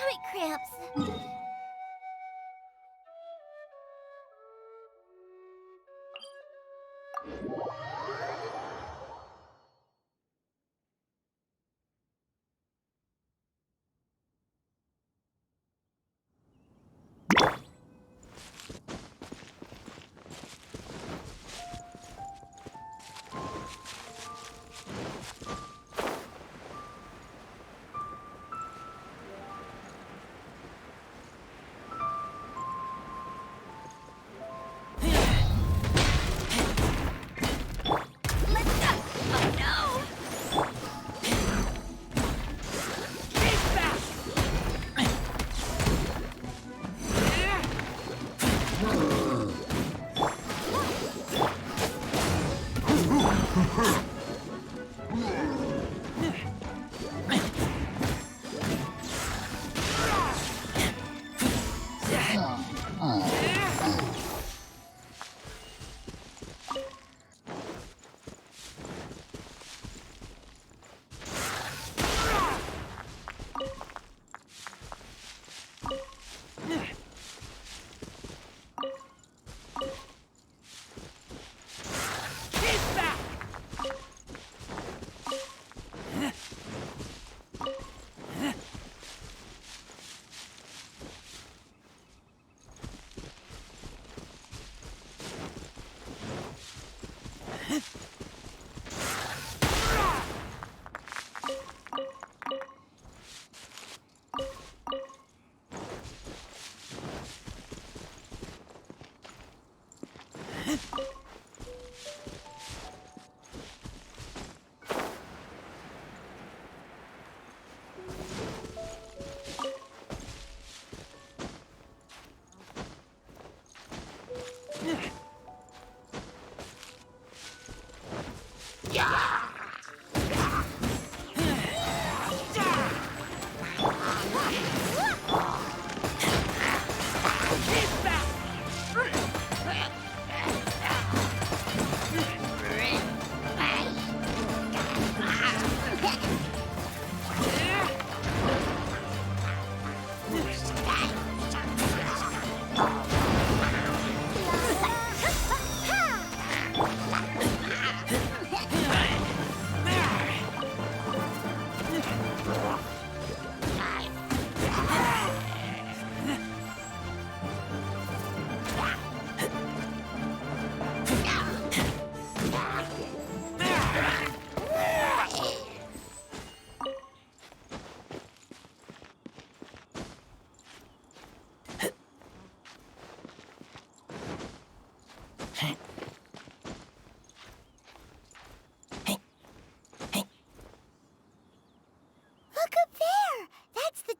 stomach cramps.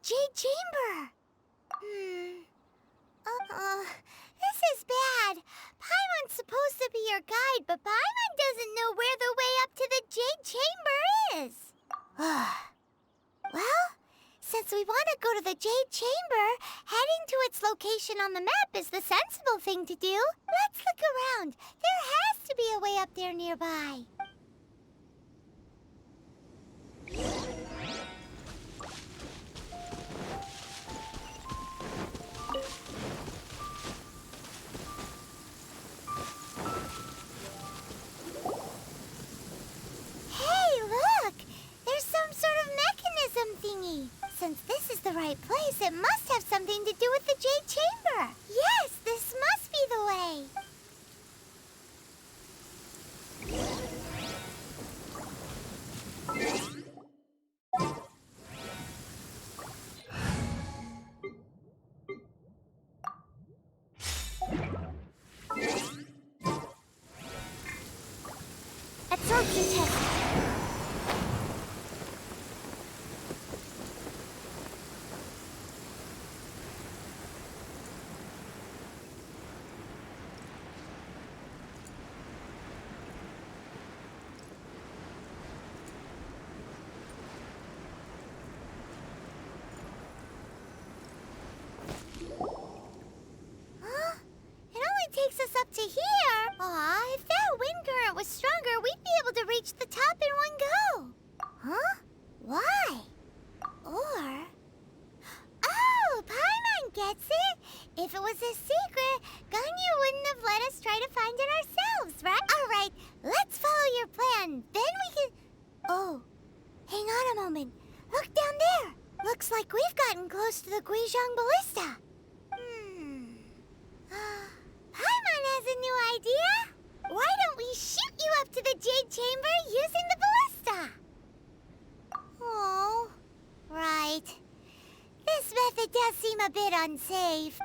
Jade Chamber! This is bad. Paimon's supposed to be your guide, but Paimon doesn't know where the way up to the Jade Chamber is. Well, since we want to go to the Jade Chamber, heading to its location on the map is the sensible thing to do. Let's look around. There has to be a way up there nearby. Thingy. Since this is the right place, it must have something to do with the Jade Chamber. Yes, this must be the way. Absorption test. Takes us up to here. Aw, if that wind current was stronger, we'd be able to reach the top in one go. Huh? Why? Or... If it was a secret, Ganyu wouldn't have let us try to find it ourselves, right? All right, let's follow your plan. Then we can... Oh, hang on a moment. Look down there. Looks like we've gotten close to the Guizhong Ballista. Paimon has a new idea. Why don't we shoot you up to the Jade Chamber using the ballista? Oh, right. This method does seem a bit unsafe.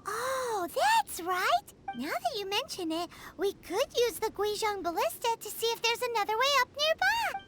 Oh, that's right. Now that you mention it, we could use the Guizhong Ballista to see if there's another way up nearby.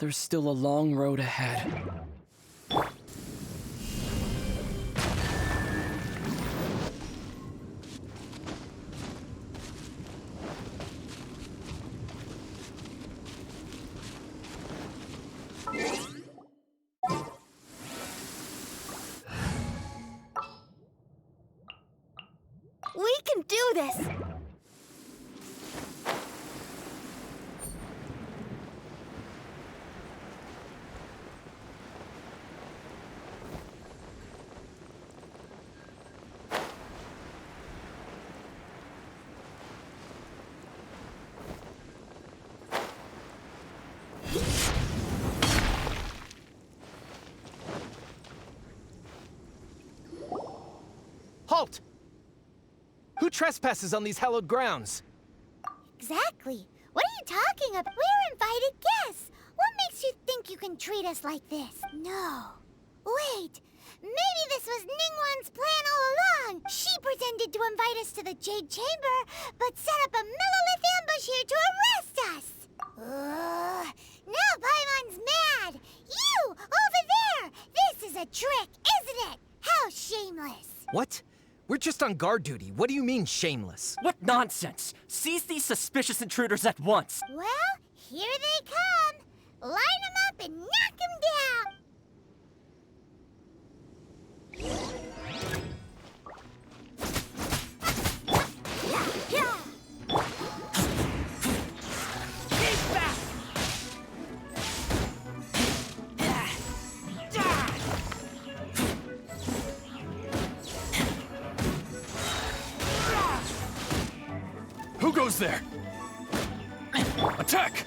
There's still a long road ahead. We can do this! Halt! Who trespasses on these hallowed grounds? Exactly. What are you talking about? We're invited guests. What makes you think you can treat us like this? No. Wait. Maybe this was Ningguang's plan all along. She pretended to invite us to the Jade Chamber, but set up a millilith ambush here to arrest us. Now Paimon's mad. You, over there. This is a trick, isn't it? How shameless. What? We're just on guard duty. What do you mean, shameless? What nonsense! Seize these suspicious intruders at once! Well, here they come. Line them up and knock them down. Keep back! Who goes there? Attack!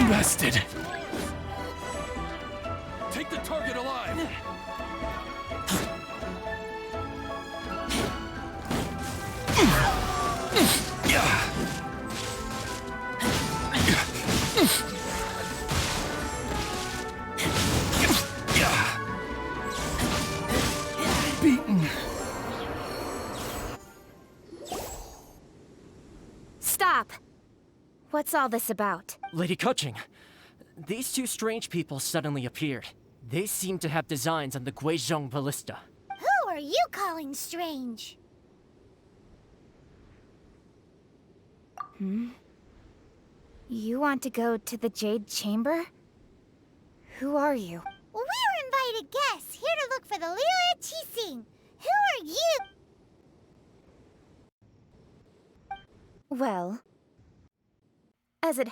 Bested. Take the target alive. Beaten. Stop! What's all this about? Lady Quixing, these two strange people suddenly appeared. They seem to have designs on the Guizhong Ballista. Who are you calling strange? You want to go to the Jade Chamber? Who are you? We're invited guests here to look for the Liyue Quixing. Who are you? Well, as it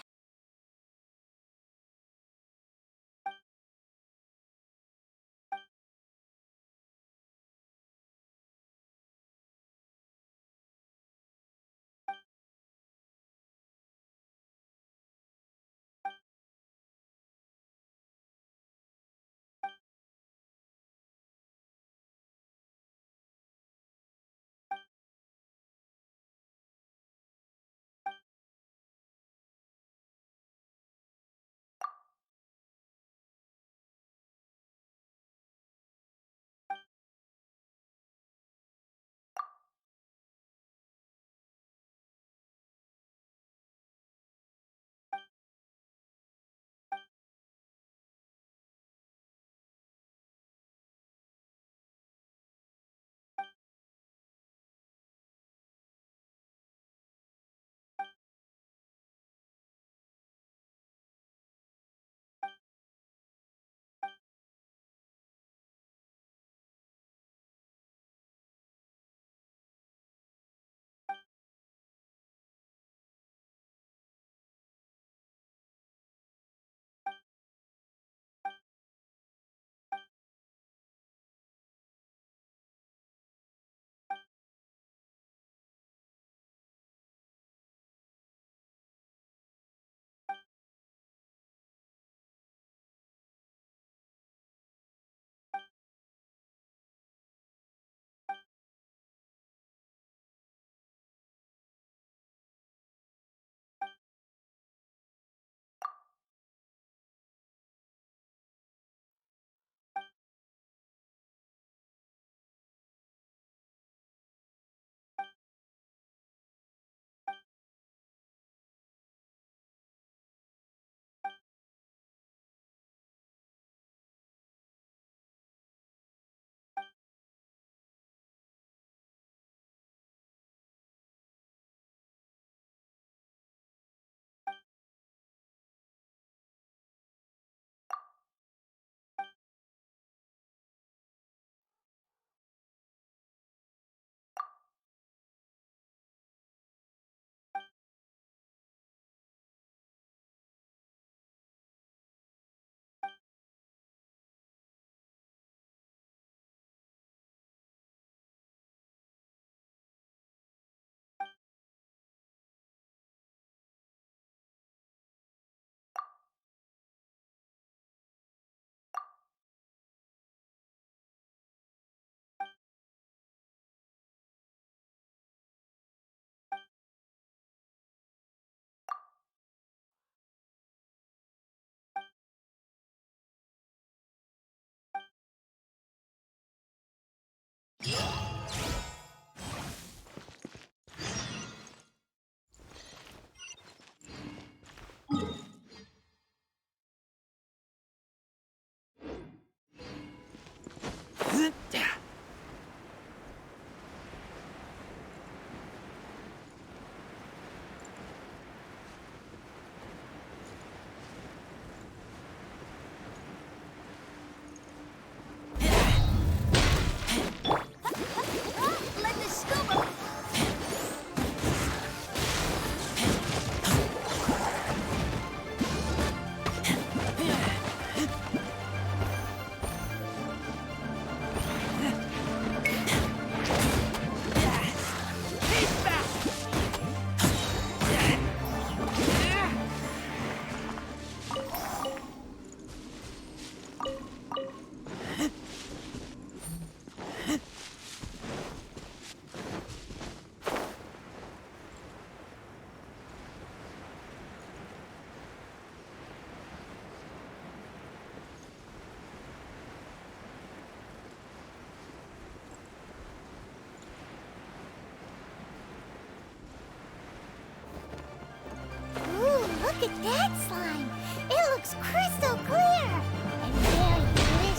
Look at that slime! It looks crystal clear! And very delicious!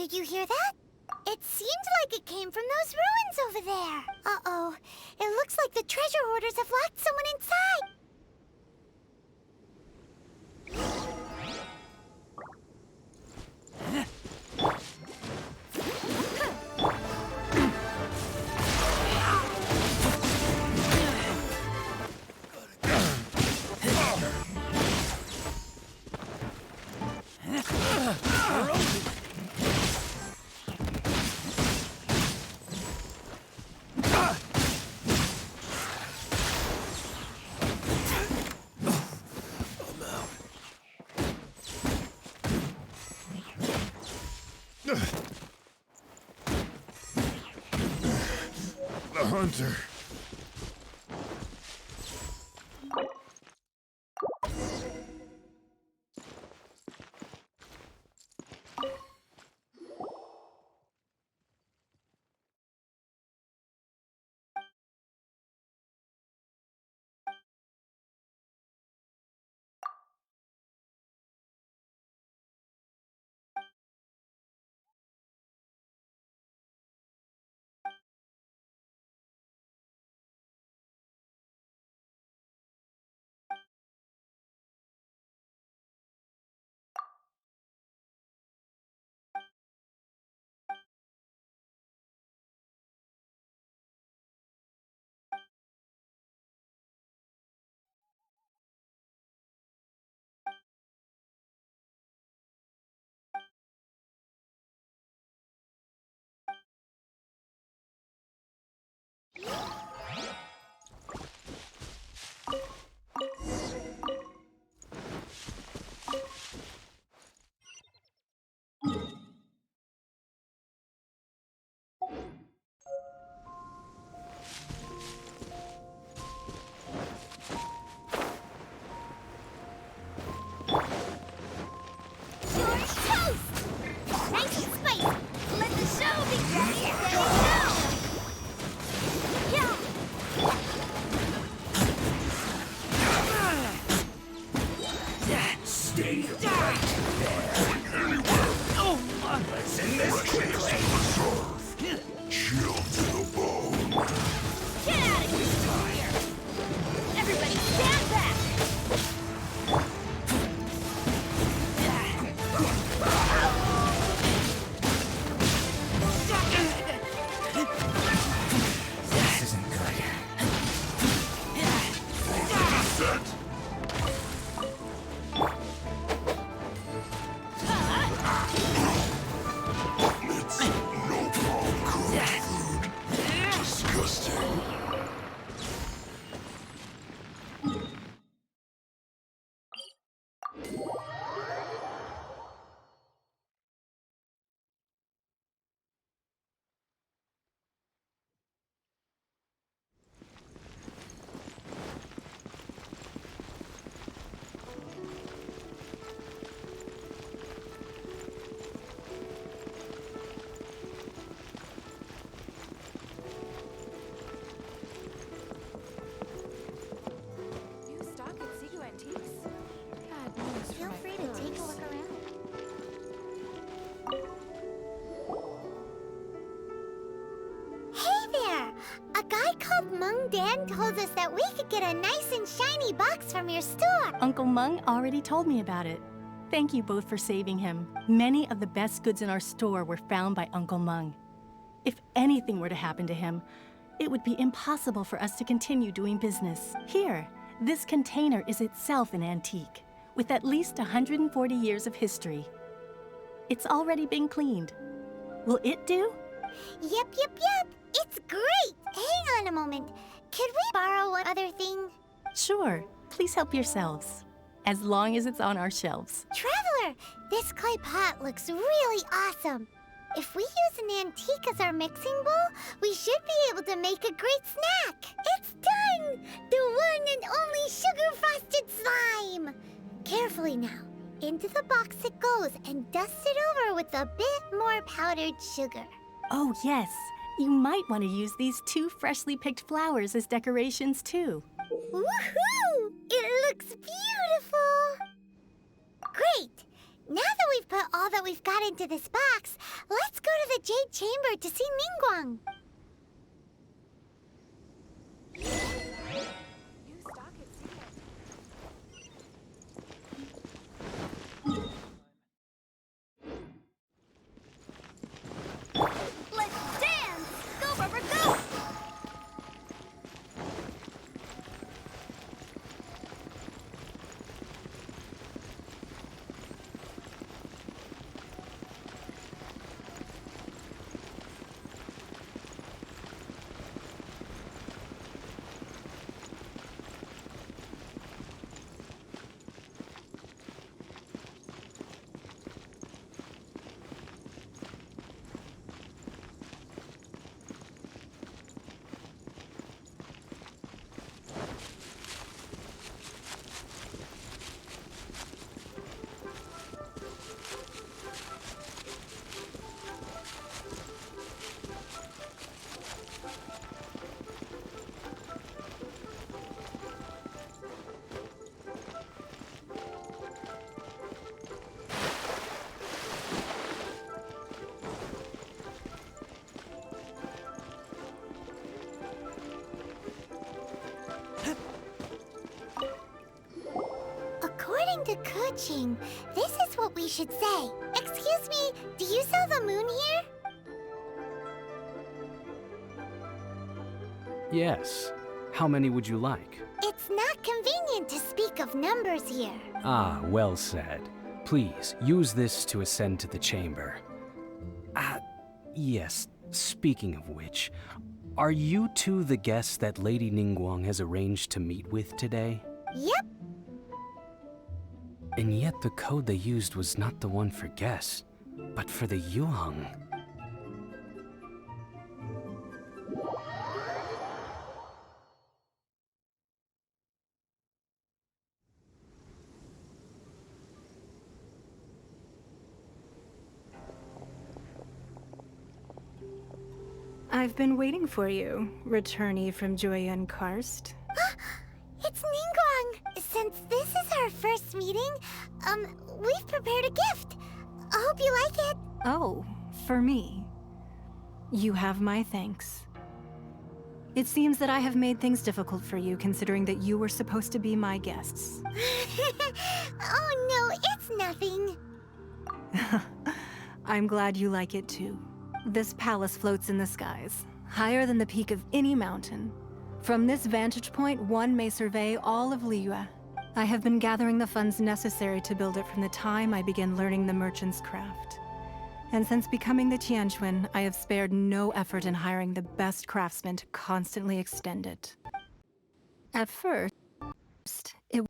Did you hear that? It seemed like it came from those ruins over there. Uh-oh. It looks like the treasure hoarders have locked someone inside. The hunter. Feel free to take a look around. Hey there! A guy called Meng Dan told us that we could get a nice and shiny box from your store. Uncle Meng already told me about it. Thank you both for saving him. Many of the best goods in our store were found by Uncle Meng. If anything were to happen to him, it would be impossible for us to continue doing business. Here, this container is itself an antique, with at least 140 years of history. It's already been cleaned. Will it do? Yep. It's great! Hang on a moment. Could we borrow one other thing? Sure, please help yourselves. As long as it's on our shelves. Traveler, this clay pot looks really awesome. If we use an antique as our mixing bowl, we should be able to make a great snack. It's done! The one and only sugar-frosted slime! Carefully now. Into the box it goes and dust it over with a bit more powdered sugar. Oh yes, you might want to use these 2 freshly picked flowers as decorations too. Woohoo! It looks beautiful! Great! Now that we've put all that we've got into this box, let's go to the Jade Chamber to see Ningguang. Let's dance! Go, Rubber, go! According to Quixing, this is what we should say. Excuse me, do you sell the moon here? Yes. How many would you like? It's not convenient to speak of numbers here. Ah, well said. Please, use this to ascend to the chamber. Yes, speaking of which, are you two the guests that Lady Ningguang has arranged to meet with today? Yep. And yet the code they used was not the one for guests, but for the Yuheng. I've been waiting for you, returnee from Joyun Karst. It's Ningguang. Since this is our first meeting, we've prepared a gift. I hope you like it. Oh, for me. You have my thanks. It seems that I have made things difficult for you, considering that you were supposed to be my guests. Oh no, it's nothing. I'm glad you like it too. This palace floats in the skies, higher than the peak of any mountain. From this vantage point, one may survey all of Liyue. I have been gathering the funds necessary to build it from the time I began learning the merchant's craft. And since becoming the Tianquan, I have spared no effort in hiring the best craftsmen to constantly extend it. At first, it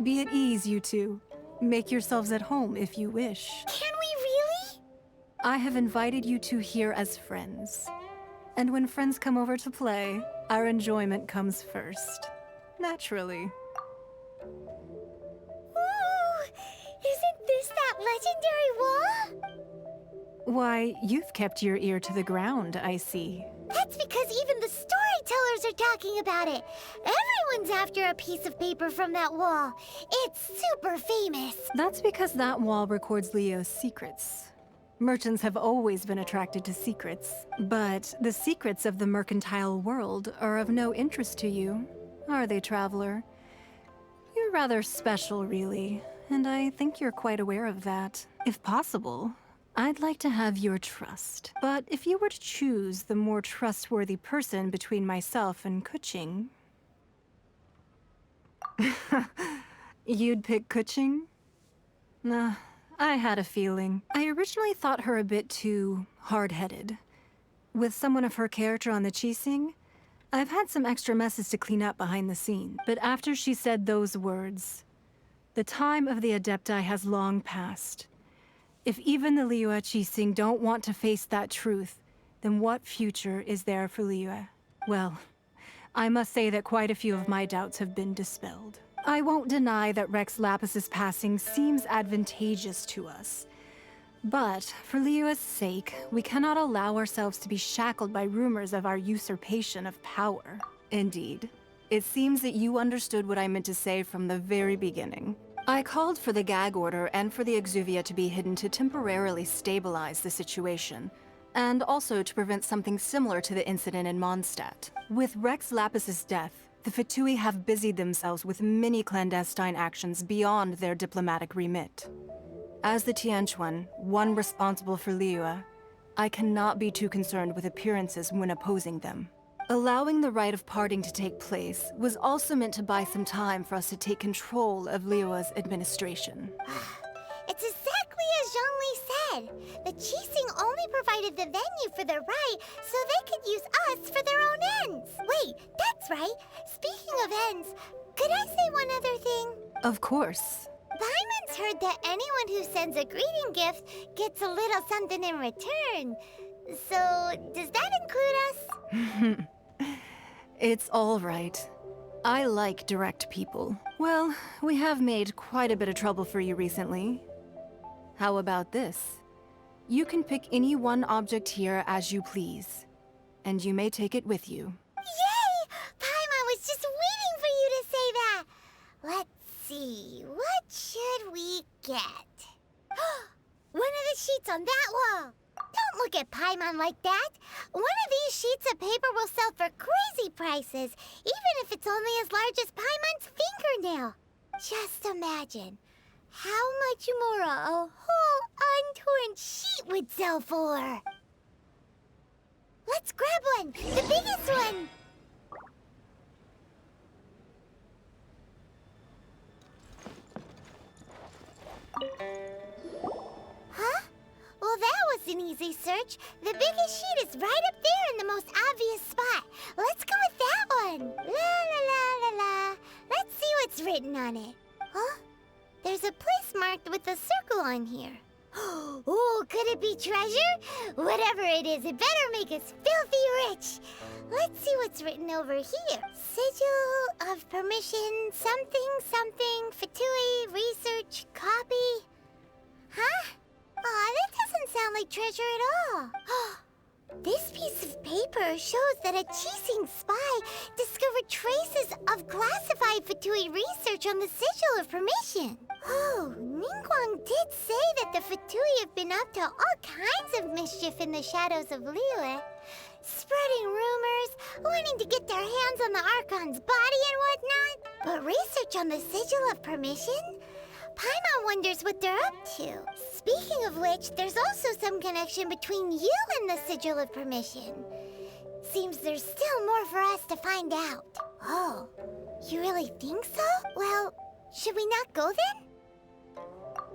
Be at ease, you two. Make yourselves at home if you wish. Can we really? I have invited you two here as friends. And when friends come over to play, our enjoyment comes first. Naturally. Ooh, isn't this that legendary wall? Why, you've kept your ear to the ground, I see. That's because even the storytellers are talking about it. Everyone's after a piece of paper from that wall. It's super famous. That's because that wall records Liyue's secrets. Merchants have always been attracted to secrets, but the secrets of the mercantile world are of no interest to you, are they, traveler? You're rather special, really, and I think you're quite aware of that. If possible, I'd like to have your trust. But if you were to choose the more trustworthy person between myself and Quixing... You'd pick Quixing? Nah, I had a feeling. I originally thought her a bit too hard-headed. With someone of her character on the Quixing, I've had some extra messes to clean up behind the scenes. But after she said those words, the time of the Adapti has long passed. If even the Liyue Quixing don't want to face that truth, then what future is there for Liyue? Well, I must say that quite a few of my doubts have been dispelled. I won't deny that Rex Lapis's passing seems advantageous to us. But for Liyue's sake, we cannot allow ourselves to be shackled by rumors of our usurpation of power. Indeed, it seems that you understood what I meant to say from the very beginning. I called for the gag order and for the Exuvia to be hidden to temporarily stabilize the situation, and also to prevent something similar to the incident in Mondstadt. With Rex Lapis's death, the Fatui have busied themselves with many clandestine actions beyond their diplomatic remit. As the Tianquan, one responsible for Liyue, I cannot be too concerned with appearances when opposing them. Allowing the Rite of Parting to take place was also meant to buy some time for us to take control of Liyue's administration. It's exactly as Zhongli said. The Quixing only provided the venue for their rite so they could use us for their own ends. Wait, that's right. Speaking of ends, could I say one other thing? Of course. Paimon's heard that anyone who sends a greeting gift gets a little something in return. So, does that include us? It's all right. I like direct people. Well, we have made quite a bit of trouble for you recently. How about this? You can pick any one object here as you please, and you may take it with you. Yay! Paimon was just waiting for you to say that! Let's see, what should we get? One of the sheets on that wall! Don't look at Paimon like that! One of these sheets of paper will sell for crazy prices, even if it's only as large as Paimon's fingernail. Just imagine how much more a whole untorn sheet would sell for. Let's grab one! The biggest one! Huh? Well, that was an easy search. The biggest sheet is right up there in the most obvious spot. Let's go with that one. La la la la la. Let's see what's written on it. Huh? There's a place marked with a circle on here. Oh, could it be treasure? Whatever it is, it better make us filthy rich. Let's see what's written over here. Sigil of permission, something, something, Fatui, research, copy. Huh? Aw, that doesn't sound like treasure at all. This piece of paper shows that a Quixing spy discovered traces of classified Fatui research on the Sigil of Permission. Oh, Ningguang did say that the Fatui have been up to all kinds of mischief in the shadows of Liyue. Spreading rumors, wanting to get their hands on the Archon's body and whatnot. But research on the Sigil of Permission? Paimon wonders what they're up to. Speaking of which, there's also some connection between you and the Sigil of Permission. Seems there's still more for us to find out. Oh, you really think so? Well, should we not go then?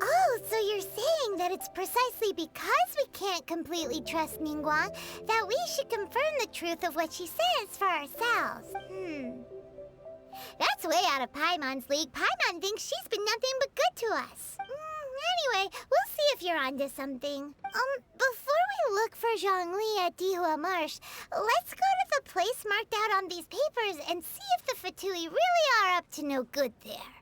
Oh, so you're saying that it's precisely because we can't completely trust Ningguang that we should confirm the truth of what she says for ourselves. That's way out of Paimon's league. Paimon thinks she's been nothing but good to us. Anyway, we'll see if you're onto something. Before we look for Zhongli at Dihua Marsh, let's go to the place marked out on these papers and see if the Fatui really are up to no good there.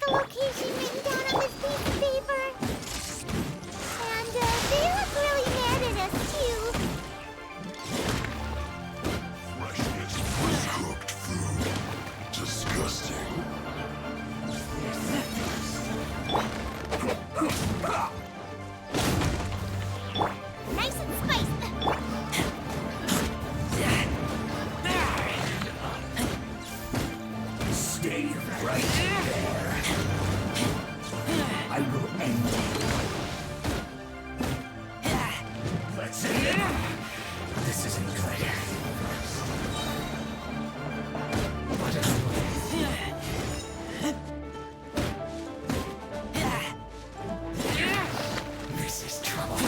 Location written down on this piece of paper. And they look really mad at us, too. Freshness was cooked food. Disgusting. Nice and spicy. Stay right there. I will end you. Let's see. This isn't good. This is trouble.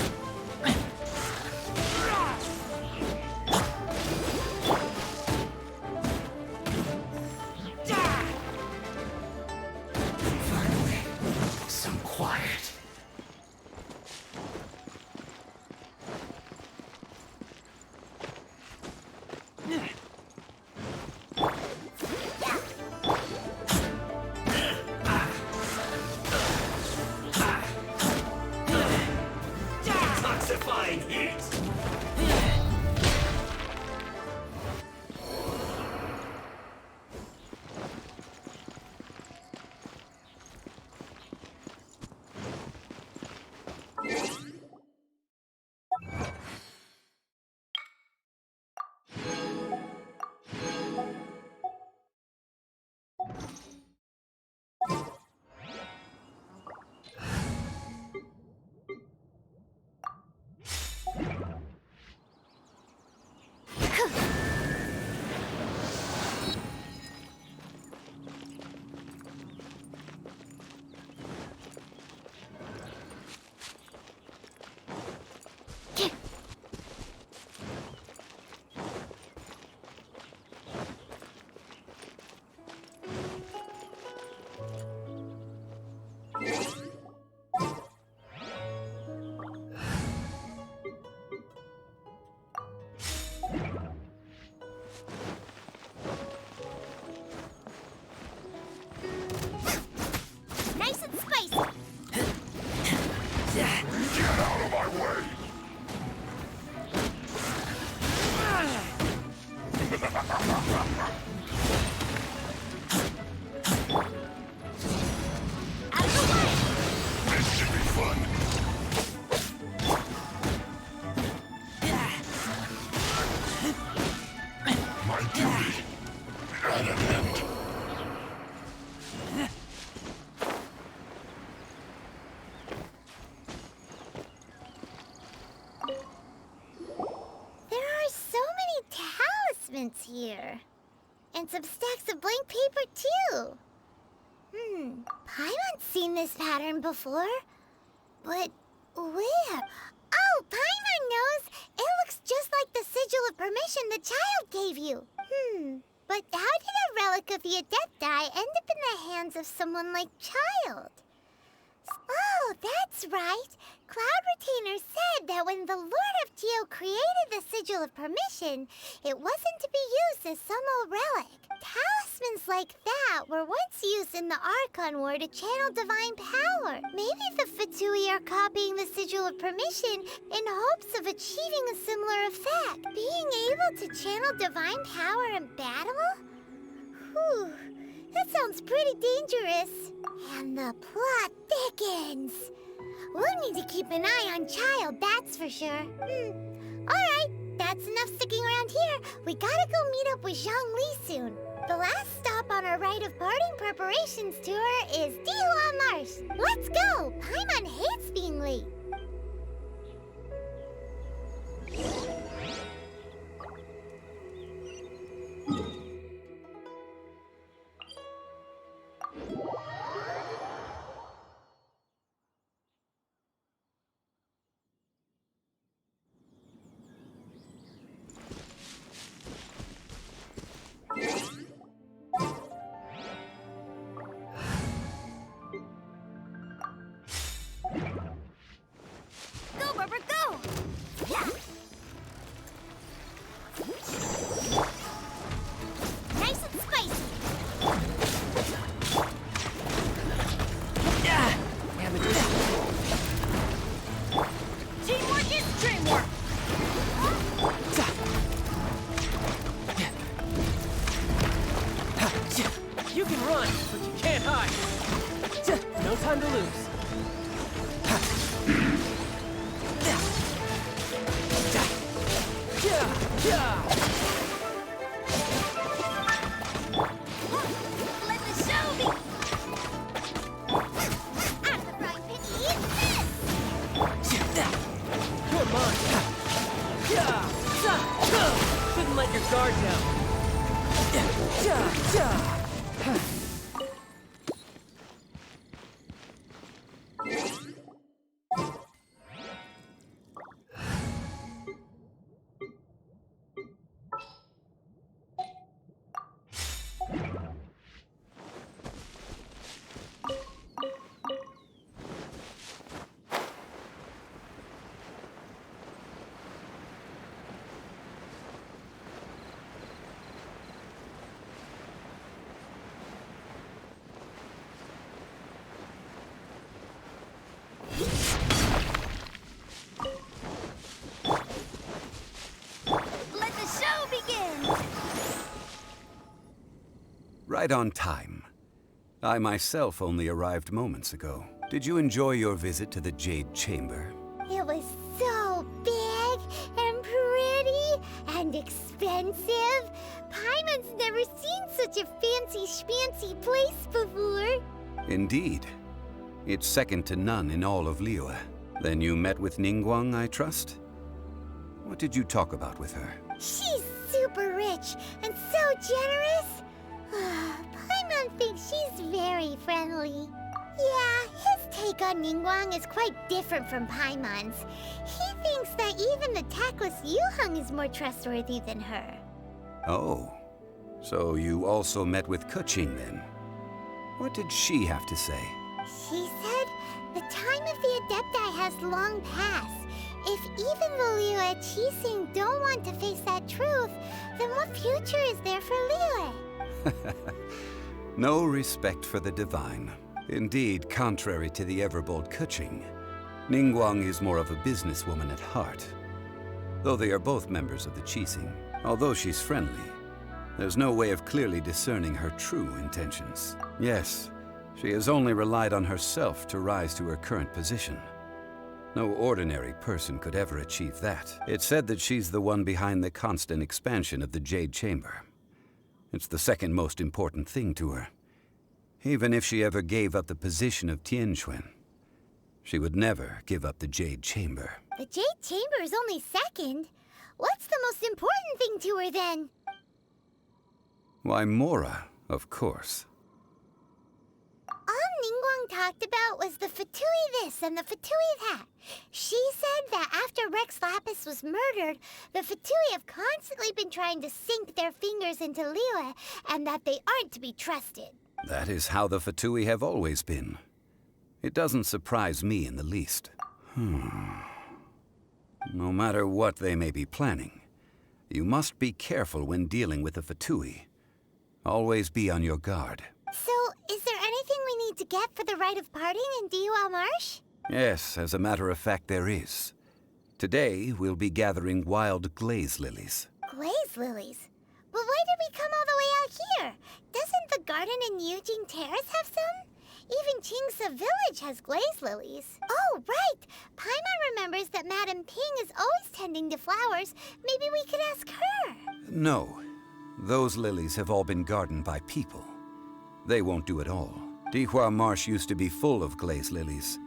Finally, some quiet. Toxifying heat. Nice and spicy. Get out of my way! Out of the way. This should be fun. My duty at an end. There are so many talismans here. And some stacks of blank paper, too. Paimon's seen this pattern before. But where? Oh, Paimon knows! It looks just like the sigil of permission the child gave you. But how did a relic of the Adapti end up in the hands of someone like Childe? Oh, that's right. Cloud Retainer said that when the Lord of Geo created the Sigil of Permission, it wasn't to be used as some old relic. talismans like that were once used in the Archon War to channel divine power. Maybe the Fatui are copying the Sigil of Permission in hopes of achieving a similar effect. Being able to channel divine power in battle? Whew, that sounds pretty dangerous. And the plot thickens. We'll need to keep an eye on Childe, that's for sure. Alright, that's enough sticking around here. We gotta go meet up with Zhongli soon. The last stop on our Rite of Parting preparations tour is Dihua Marsh. Let's go! Paimon hates being late. Go, Rubber, go! Yeah. Nice and spicy. Teamwork is dreamwork. You can run, but you can't hide. No time to lose. Let the show be. Out of the frying pan, eat this. Come on. Shouldn't let your guard down. Let the show begin. Right on time. I myself only arrived moments ago. Did you enjoy your visit to the Jade Chamber? It was so big and pretty and expensive. Paimon's never seen such a fancy schmancy place before. Indeed. It's second to none in all of Liyue. Then you met with Ningguang, I trust? What did you talk about with her? She's super rich and so generous. Paimon thinks she's very friendly. Yeah, his take on Ningguang is quite different from Paimon's. He thinks that even the tactless Yuheng is more trustworthy than her. Oh. So you also met with Quixing then? What did she have to say? She said the time of the Adapti has long passed. If even the Liyue and Quixing don't want to face that truth, then what future is there for Liyue? No respect for the divine. Indeed, contrary to the ever-bold Quixing, Ningguang is more of a businesswoman at heart. Though they are both members of the Quixing, although she's friendly, there's no way of clearly discerning her true intentions. Yes, she has only relied on herself to rise to her current position. No ordinary person could ever achieve that. It's said that she's the one behind the constant expansion of the Jade Chamber. It's the second most important thing to her. Even if she ever gave up the position of Tianquan, she would never give up the Jade Chamber. The Jade Chamber is only second. What's the most important thing to her then? Why, Mora, of course. All Ningguang talked about was the Fatui this and the Fatui that. She said that after Rex Lapis was murdered, the Fatui have constantly been trying to sink their fingers into Liyue, and that they aren't to be trusted. That is how the Fatui have always been. It doesn't surprise me in the least. No matter what they may be planning, you must be careful when dealing with the Fatui. Always be on your guard. So, is there anything we need to get for the Rite of Parting in Dihua Marsh? Yes, as a matter of fact, there is. Today, we'll be gathering wild glaze lilies. Glaze lilies? But why did we come all the way out here? Doesn't the garden in Yujing Terrace have some? Even Qingse Village has glaze lilies. Oh, right! Paimon remembers that Madame Ping is always tending to flowers. Maybe we could ask her. No. Those lilies have all been gardened by people. They won't do it all. Dihua Marsh used to be full of glaze lilies.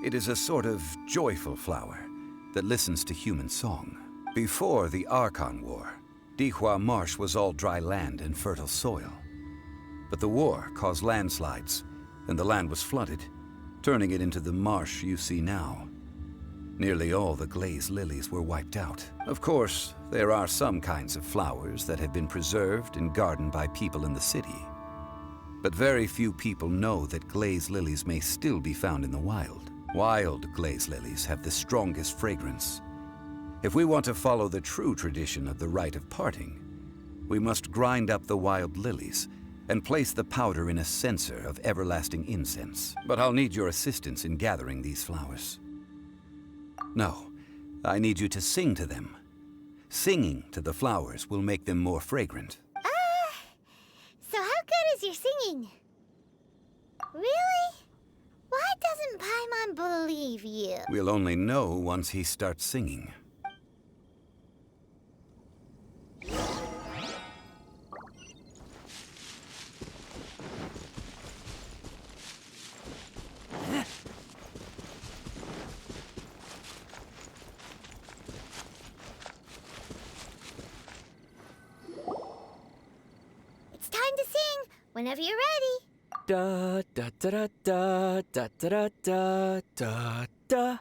It is a sort of joyful flower that listens to human song. Before the Archon War, Dihua Marsh was all dry land and fertile soil. But the war caused landslides, and the land was flooded, turning it into the marsh you see now. Nearly all the glaze lilies were wiped out. Of course, there are some kinds of flowers that have been preserved and gardened by people in the city. But very few people know that glaze lilies may still be found in the wild. Wild glaze lilies have the strongest fragrance. If we want to follow the true tradition of the Rite of Parting, we must grind up the wild lilies and place the powder in a censer of everlasting incense. But I'll need your assistance in gathering these flowers. No, I need you to sing to them. Singing to the flowers will make them more fragrant. So how good is your singing? Really? Why doesn't Paimon believe you? We'll only know once he starts singing. It's time to sing, whenever you're ready. Da da da da da da da da da da.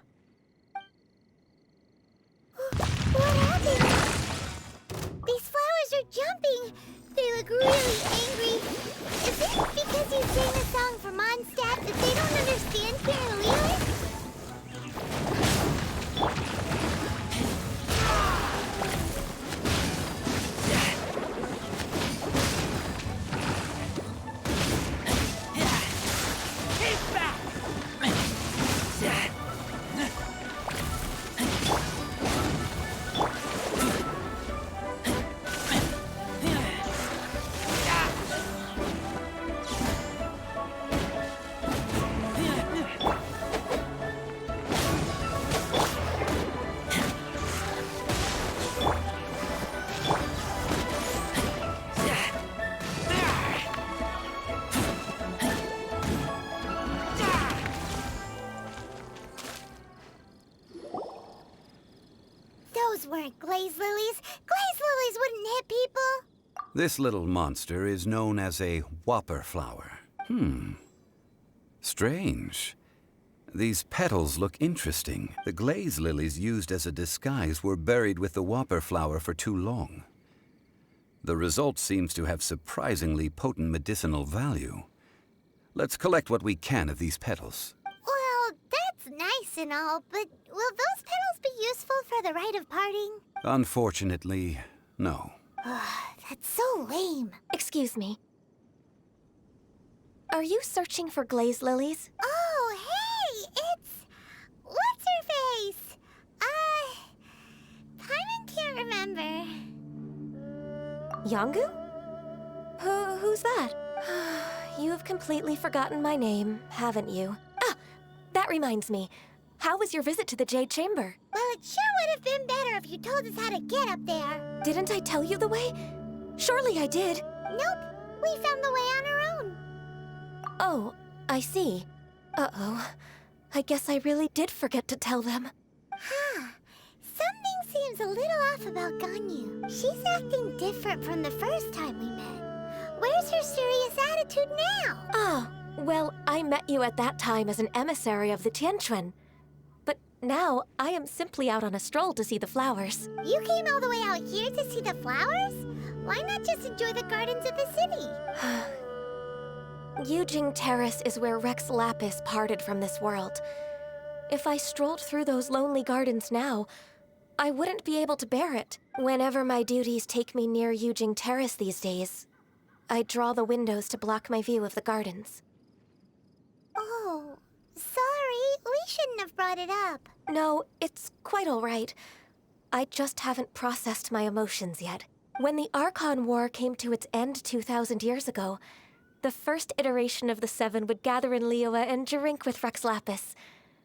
What happened? These flowers are jumping. They look really angry. Is it because you sang a song for Mondstadt that they don't understand here in Liyue? Those weren't glaze lilies. Glaze lilies wouldn't hit people. This little monster is known as a whopper flower. Strange. These petals look interesting. The glaze lilies used as a disguise were buried with the whopper flower for too long. The result seems to have surprisingly potent medicinal value. Let's collect what we can of these petals. Well, that's nice and all, but will those petals be useful for the Rite of Parting? Unfortunately, no. That's so lame. Excuse me. Are you searching for glaze lilies? Oh, hey! It's... what's her face? Paimon can't remember. Yangu? Who's that? You've completely forgotten my name, haven't you? Ah! That reminds me. How was your visit to the Jade Chamber? Well, it sure would have been better if you told us how to get up there. Didn't I tell you the way? Surely I did. Nope. We found the way on our own. Oh, I see. Uh-oh. I guess I really did forget to tell them. Huh. Something seems a little off about Ganyu. She's acting different from the first time we met. Where's her serious attitude now? Oh, well, I met you at that time as an emissary of the Tianquan. But now, I am simply out on a stroll to see the flowers. You came all the way out here to see the flowers? Why not just enjoy the gardens of the city? Yujing Terrace is where Rex Lapis parted from this world. If I strolled through those lonely gardens now, I wouldn't be able to bear it. Whenever my duties take me near Yujing Terrace these days, I draw the windows to block my view of the gardens. Oh, sorry. We shouldn't have brought it up. No, it's quite all right. I just haven't processed my emotions yet. When the Archon War came to its end 2,000 years ago, the first iteration of the Seven would gather in Liyue and drink with Rex Lapis.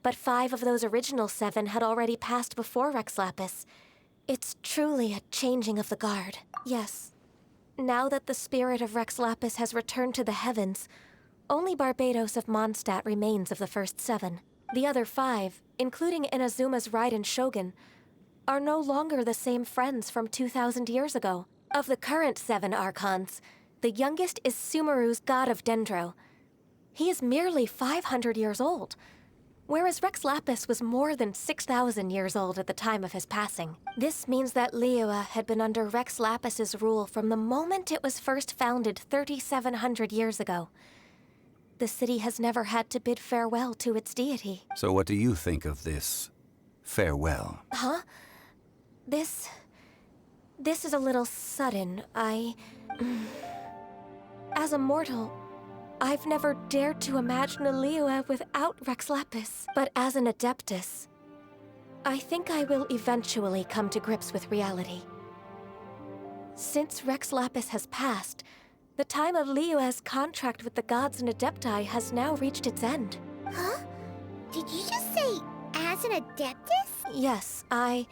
But 5 of those original 7 had already passed before Rex Lapis. It's truly a changing of the guard. Yes. Now that the spirit of Rex Lapis has returned to the heavens, only Barbados of Mondstadt remains of the first 7. The other 5, including Inazuma's Raiden Shogun, are no longer the same friends from 2,000 years ago. Of the current 7 Archons, the youngest is Sumeru's god of Dendro. He is merely 500 years old, whereas Rex Lapis was more than 6,000 years old at the time of his passing. This means that Liyue had been under Rex Lapis's rule from the moment it was first founded 3,700 years ago. The city has never had to bid farewell to its deity. So what do you think of this farewell? Huh? This is a little sudden. As a mortal, I've never dared to imagine a Liyue without Rex Lapis. But as an Adeptus, I think I will eventually come to grips with reality. Since Rex Lapis has passed, the time of Liyue's contract with the gods and Adepti has now reached its end. Huh? Did you just say, as an Adeptus? Yes, I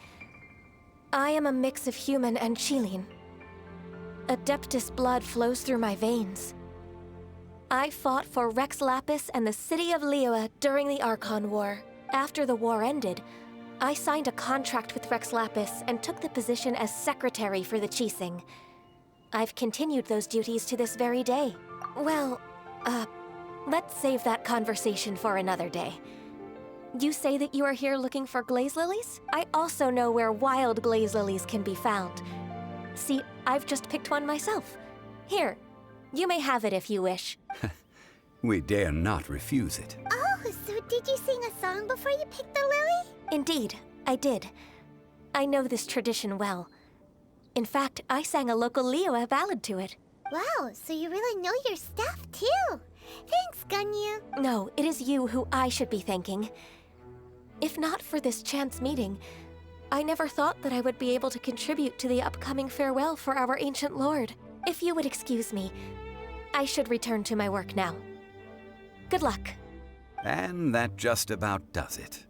am a mix of human and Chilean. Adeptus blood flows through my veins. I fought for Rex Lapis and the city of Liyue during the Archon War. After the war ended, I signed a contract with Rex Lapis and took the position as secretary for the Quixing. I've continued those duties to this very day. Well, let's save that conversation for another day. You say that you are here looking for glaze lilies? I also know where wild glaze lilies can be found. See, I've just picked one myself. Here, you may have it if you wish. We dare not refuse it. Oh, so did you sing a song before you picked the lily? Indeed, I did. I know this tradition well. In fact, I sang a local Liyue ballad to it. Wow, so you really know your stuff, too. Thanks, Ganyu. No, it is you who I should be thanking. If not for this chance meeting, I never thought that I would be able to contribute to the upcoming farewell for our ancient lord. If you would excuse me, I should return to my work now. Good luck. And that just about does it.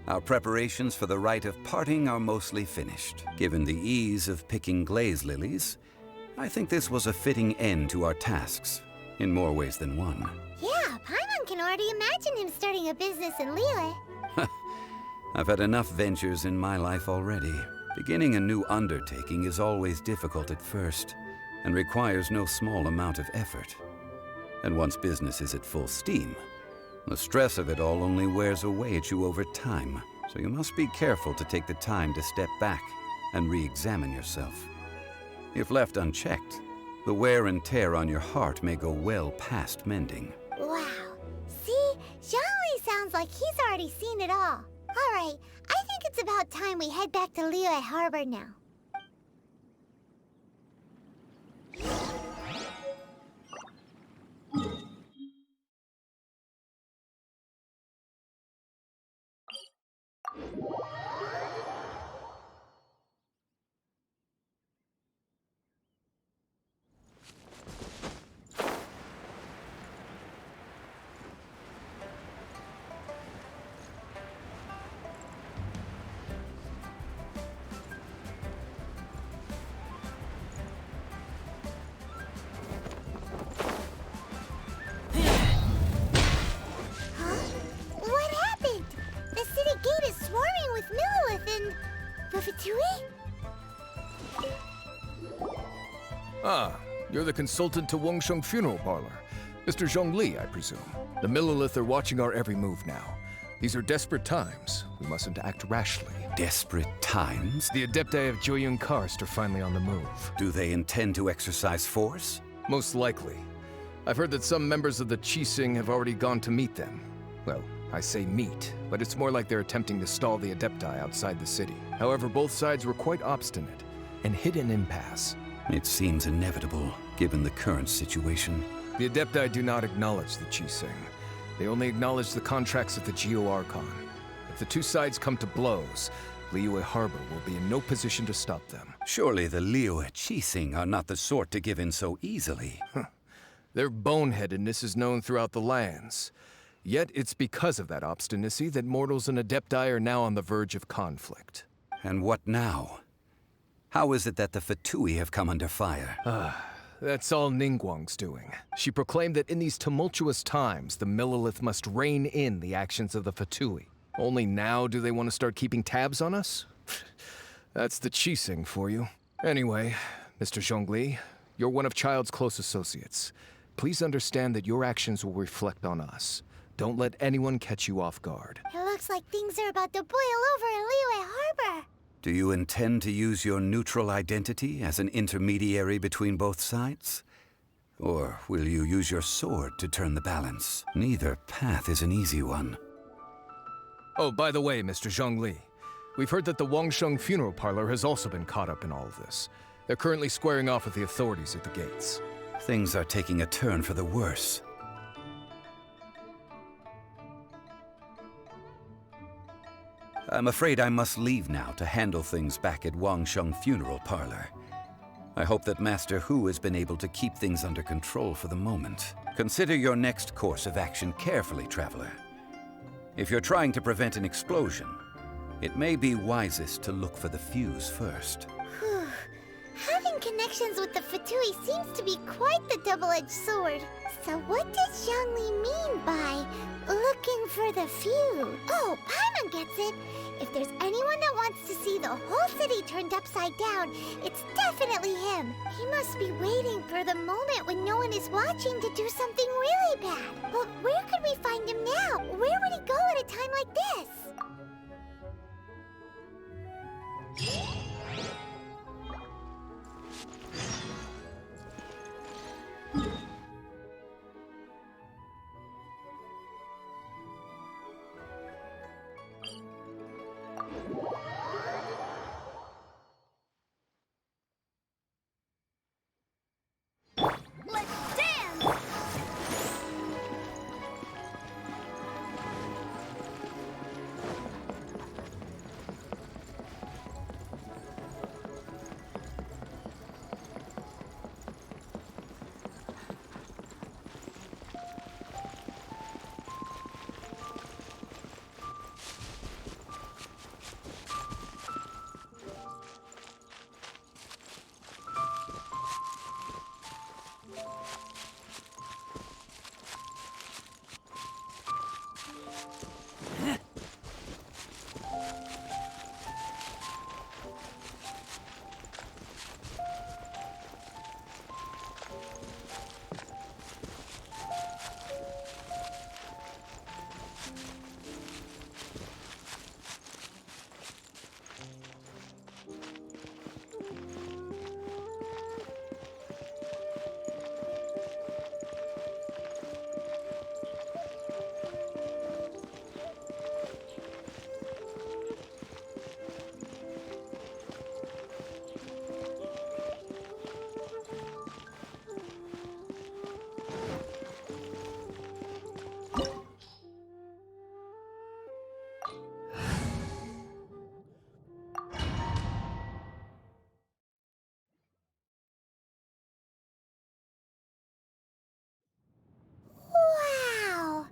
Our preparations for the Rite of Parting are mostly finished. Given the ease of picking glaze lilies, I think this was a fitting end to our tasks, in more ways than one. Yeah, Paimon can already imagine him starting a business in Liyue. I've had enough ventures in my life already. Beginning a new undertaking is always difficult at first, and requires no small amount of effort. And once business is at full steam, the stress of it all only wears away at you over time, so you must be careful to take the time to step back and re-examine yourself. If left unchecked, the wear and tear on your heart may go well past mending. Wow. See? Zhongli sounds like he's already seen it all. Alright, I think it's about time we head back to Liyue Harbor now. Ah, you're the consultant to Wengsheng Funeral Parlor. Mr. Zhongli, I presume. The Millilith are watching our every move now. These are desperate times. We mustn't act rashly. Desperate times? The Adepti of Joyun Karst are finally on the move. Do they intend to exercise force? Most likely. I've heard that some members of the Quixing have already gone to meet them. Well, I say meet, but it's more like they're attempting to stall the Adepti outside the city. However, both sides were quite obstinate and hit an impasse. It seems inevitable. given the current situation. The Adepti do not acknowledge the Quixing. They only acknowledge the contracts of the Geo-Archon. If the two sides come to blows, Liyue Harbor will be in no position to stop them. Surely the Liyue Quixing are not the sort to give in so easily. Their boneheadedness is known throughout the lands. Yet it's because of that obstinacy that mortals and Adepti are now on the verge of conflict. And what now? How is it that the Fatui have come under fire? That's all Ningguang's doing. She proclaimed that in these tumultuous times, the Millelith must rein in the actions of the Fatui. Only now do they want to start keeping tabs on us? That's the Quixing for you. Anyway, Mr. Zhongli, you're one of Childe's close associates. Please understand that your actions will reflect on us. Don't let anyone catch you off guard. It looks like things are about to boil over in Liyue Harbor. Do you intend to use your neutral identity as an intermediary between both sides? Or will you use your sword to turn the balance? Neither path is an easy one. Oh, by the way, Mr. Zhongli, we've heard that the Wangsheng funeral parlor has also been caught up in all of this. They're currently squaring off with the authorities at the gates. Things are taking a turn for the worse. I'm afraid I must leave now to handle things back at Wangsheng Funeral Parlor. I hope that Master Hu has been able to keep things under control for the moment. Consider your next course of action carefully, Traveler. If you're trying to prevent an explosion, it may be wisest to look for the fuse first. Whew. Having connections with the Fatui seems to be quite the double-edged sword. So what does Zhongli mean by looking for the fuse? Oh, Paimon gets it. If there's anyone that wants to see the whole city turned upside down, it's definitely him. He must be waiting for the moment when no one is watching to do something really bad. But where could we find him now? Where would he go at a time like this? Let's dance! Wow!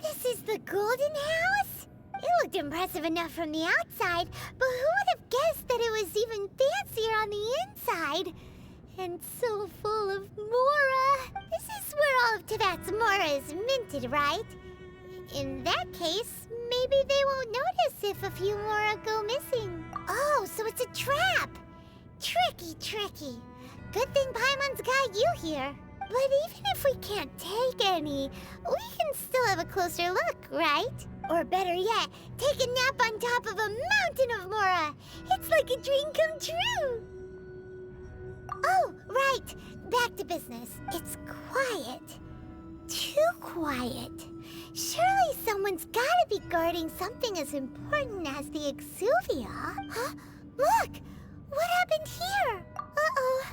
This is the Golden House? It looked impressive enough from the outside, but who would have guessed that it was even fancier on the inside? And so full of Mora. This is where all of Teyvat's Mora is minted, right? In that case, maybe they won't notice if a few Mora go missing. Oh, so it's a trap! Tricky, tricky. Good thing Paimon's got you here. But even if we can't take any, we can still have a closer look, right? Or better yet, take a nap on top of a mountain of Mora. It's like a dream come true. Oh, right. Back to business. It's quiet. Too quiet. Surely someone's gotta be guarding something as important as the Exuvia. Huh? Look! What happened here? Uh-oh.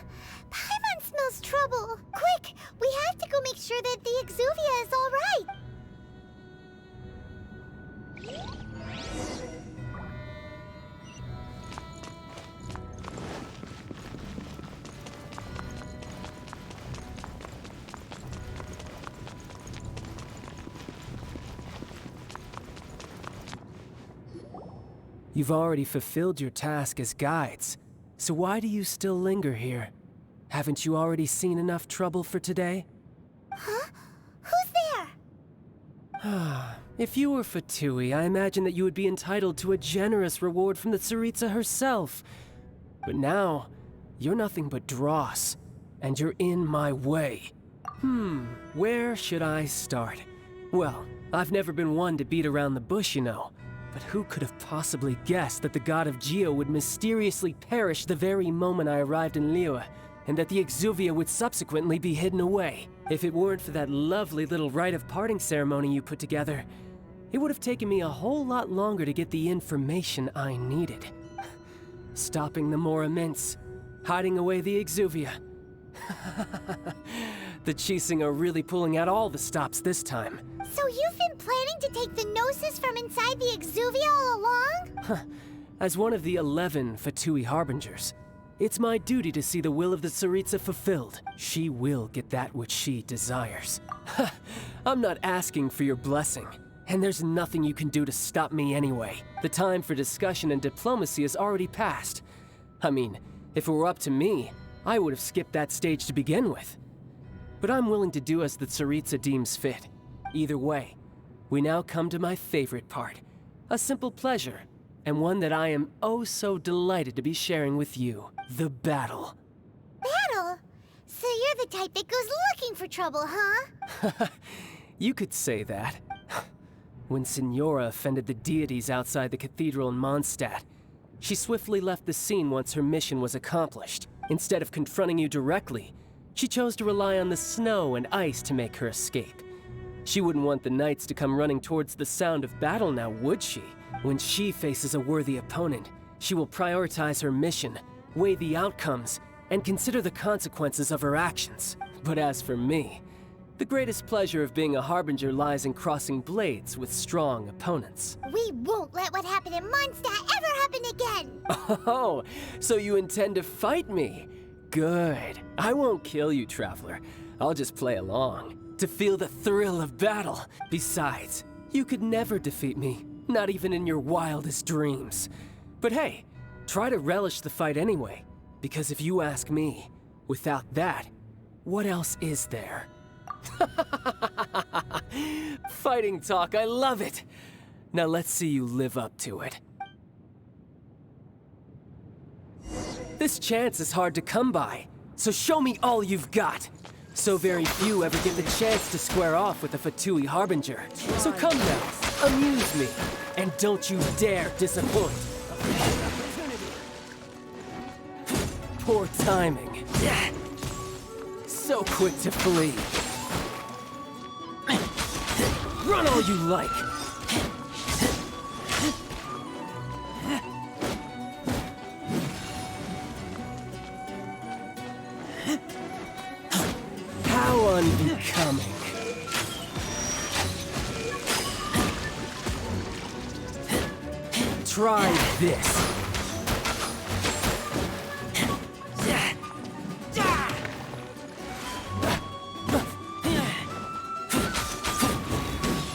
Paimon smells trouble. Quick, we have to go make sure that the Exuvia is all right. You've already fulfilled your task as guides, so why do you still linger here? Haven't you already seen enough trouble for today? Huh? Who's there? If you were Fatui, I imagine that you would be entitled to a generous reward from the Tsaritsa herself. But now, you're nothing but dross, and you're in my way. Where should I start? Well, I've never been one to beat around the bush, you know. But who could have possibly guessed that the god of Geo would mysteriously perish the very moment I arrived in Liyue, and that the Exuvia would subsequently be hidden away? If it weren't for that lovely little Rite of Parting ceremony you put together, it would have taken me a whole lot longer to get the information I needed. Stopping the Mora Mints, hiding away the Exuvia. The Quixing are really pulling out all the stops this time. So you've been planning to take the Gnosis from inside the Exuvia all along? As one of the 11 Fatui Harbingers, it's my duty to see the will of the Tsaritsa fulfilled. She will get that which she desires. I'm not asking for your blessing, and there's nothing you can do to stop me anyway. The time for discussion and diplomacy has already passed. I mean, if it were up to me, I would have skipped that stage to begin with. But I'm willing to do as the Tsaritsa deems fit. Either way, we now come to my favorite part. A simple pleasure, and one that I am oh so delighted to be sharing with you. The battle. Battle? So you're the type that goes looking for trouble, huh? You could say that. When Signora offended the deities outside the cathedral in Mondstadt, she swiftly left the scene once her mission was accomplished. Instead of confronting you directly, she chose to rely on the snow and ice to make her escape. She wouldn't want the knights to come running towards the sound of battle now, would she? When she faces a worthy opponent, she will prioritize her mission, weigh the outcomes, and consider the consequences of her actions. But as for me, the greatest pleasure of being a Harbinger lies in crossing blades with strong opponents. We won't let what happened in Mondstadt ever happen again! Oh, so you intend to fight me? Good. I won't kill you, Traveler. I'll just play along, to feel the thrill of battle. Besides, you could never defeat me, not even in your wildest dreams. But hey, try to relish the fight anyway, because if you ask me, without that, what else is there? Fighting talk, I love it! Now let's see you live up to it. This chance is hard to come by, so show me all you've got. So very few ever get the chance to square off with a Fatui Harbinger. So come now, amuse me, and don't you dare disappoint. Poor timing. So quick to flee. Run all you like. How unbecoming. Try this.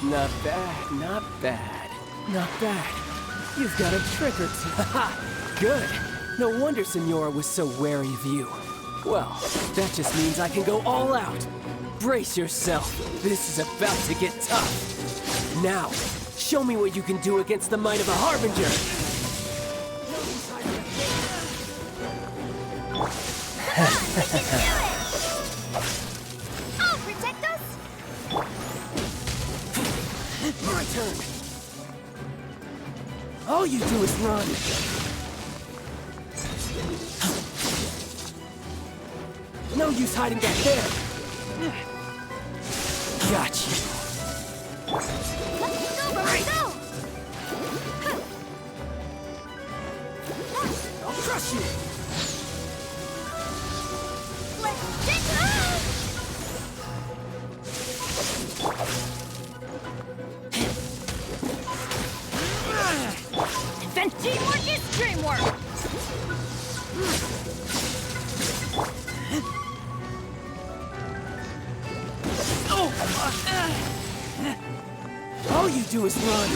Not bad, not bad, not bad. You've got a trick or two. Haha, good. No wonder Signora was so wary of you. Well, that just means I can go all out. Brace yourself. This is about to get tough. Now, show me what you can do against the might of a Harbinger. I'll protect us! My turn. All you do is run. No use hiding back there. Got you. Go! I'll crush you. Let's Teamwork is dreamwork! All you do is run.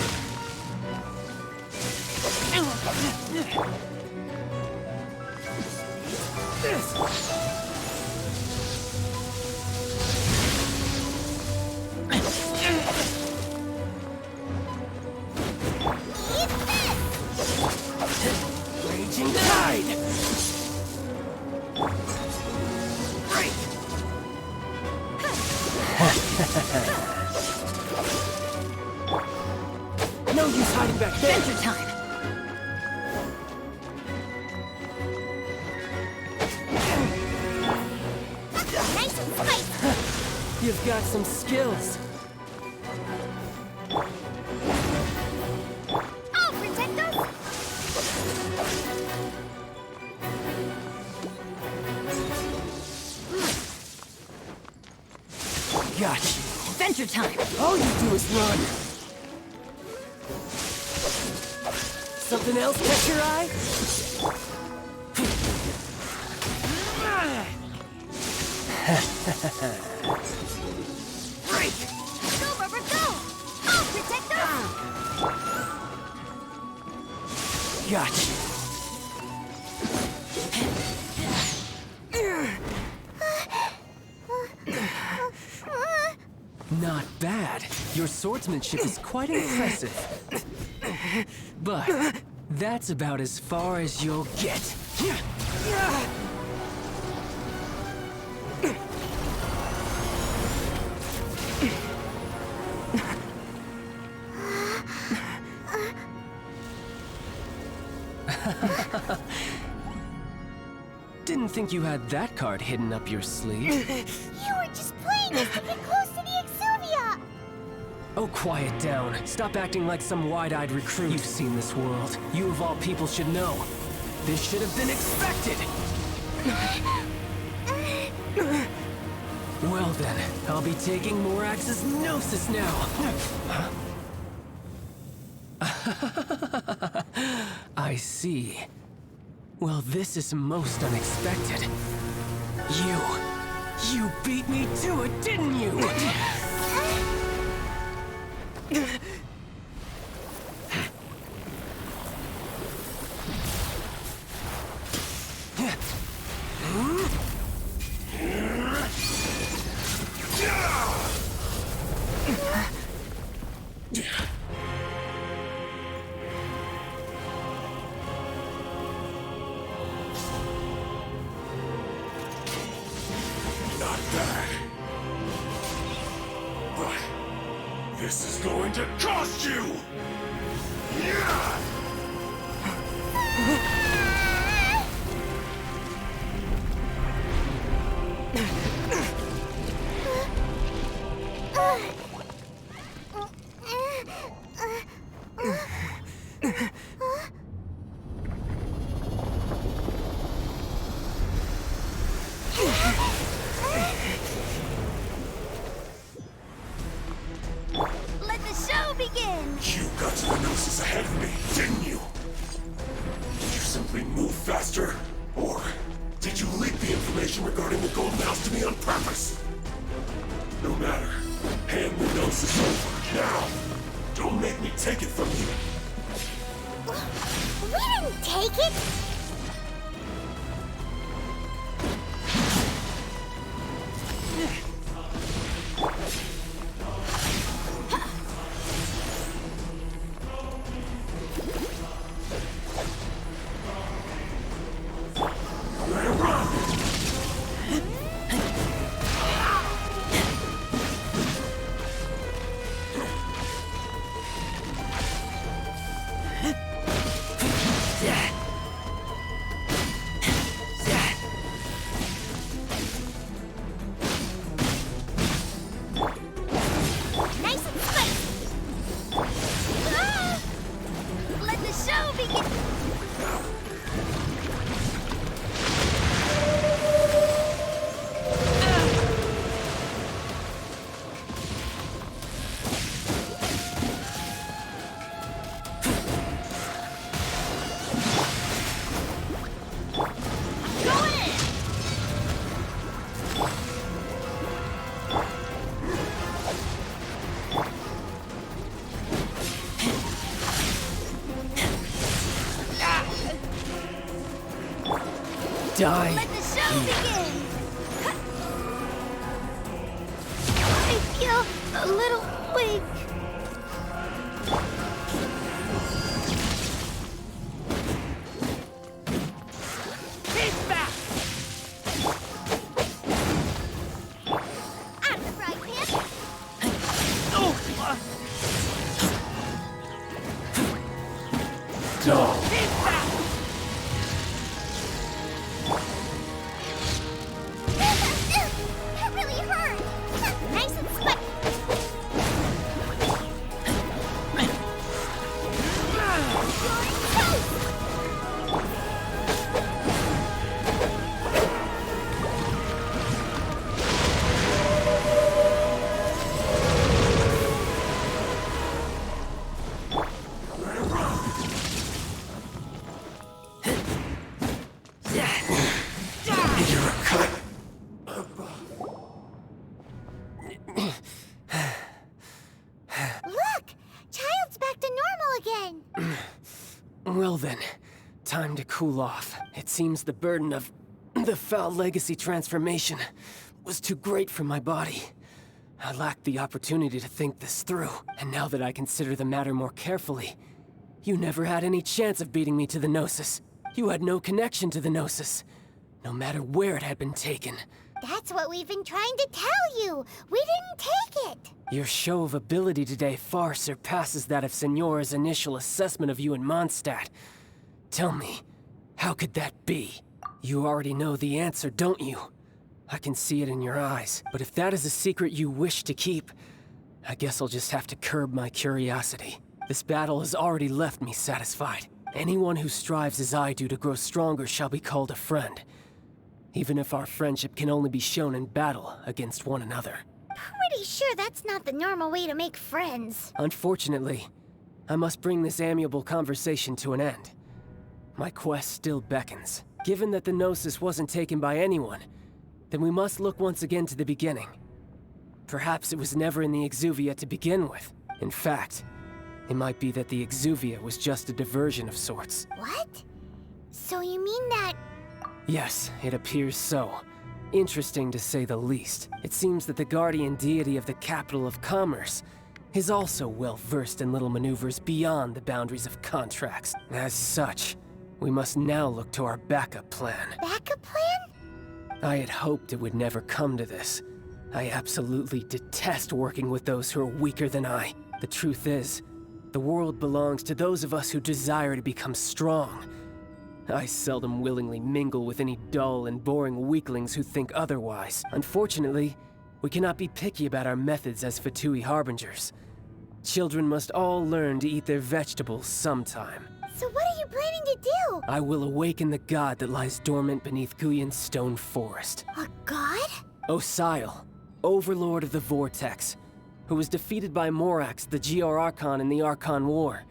Raging tide. No use hiding back there. Adventure time! Nice and spicy. You've got some skills. I'll protect us. Got you. Adventure time! All you do is run. Something else catch your eye? Break! Go, Rubber, go! I'll protect us. Got you. Not bad. Your swordsmanship is quite impressive. But that's about as far as you'll get. Didn't think you had that card hidden up your sleeve. You were just playing us to get close to the Exuvia. Oh, quiet down. Stop acting like some wide-eyed recruit. You've seen this world. You of all people should know. This should have been expected! Well then, I'll be taking Morax's Gnosis now! I see. Well, this is most unexpected. You beat me to it, didn't you? Not bad. But this is going to cost you! Yeah! Let the show begin. You got to the Gnosis ahead of me, didn't you? Did you simply move faster? Or did you leak the information regarding the gold mouse to me on purpose? No matter. Hand the Gnosis over, now! Don't make me take it from you! We didn't take it. Nice and spicy. Let the show begin. Die. Let the show begin! I feel a little weak. Keep back! Out of the frying pan! Dull. That really hurt! Nice and sweaty! You're a cut. Look! Childe's back to normal again! Well then, time to cool off. It seems the burden of the foul legacy transformation was too great for my body. I lacked the opportunity to think this through, and now that I consider the matter more carefully, you never had any chance of beating me to the Gnosis. You had no connection to the Gnosis, no matter where it had been taken. That's what we've been trying to tell you! We didn't take it! Your show of ability today far surpasses that of Signora's initial assessment of you in Mondstadt. Tell me, how could that be? You already know the answer, don't you? I can see it in your eyes, but if that is a secret you wish to keep, I guess I'll just have to curb my curiosity. This battle has already left me satisfied. Anyone who strives as I do to grow stronger shall be called a friend, even if our friendship can only be shown in battle against one another. Pretty sure that's not the normal way to make friends. Unfortunately, I must bring this amiable conversation to an end. My quest still beckons. Given that the Gnosis wasn't taken by anyone, then we must look once again to the beginning. Perhaps it was never in the Exuvia to begin with. In fact, it might be that the Exuvia was just a diversion of sorts. What? So you mean that... Yes, it appears so. Interesting to say the least. It seems that the guardian deity of the capital of commerce is also well versed in little maneuvers beyond the boundaries of contracts. As such, we must now look to our backup plan. Backup plan? I had hoped it would never come to this. I absolutely detest working with those who are weaker than I. The truth is, the world belongs to those of us who desire to become strong. I seldom willingly mingle with any dull and boring weaklings who think otherwise. Unfortunately, we cannot be picky about our methods as Fatui Harbingers. Children must all learn to eat their vegetables sometime. So what are you planning to do? I will awaken the god that lies dormant beneath Guyon's stone forest. A god? Osile, Overlord of the Vortex, who was defeated by Morax, the Geo-Archon in the Archon War,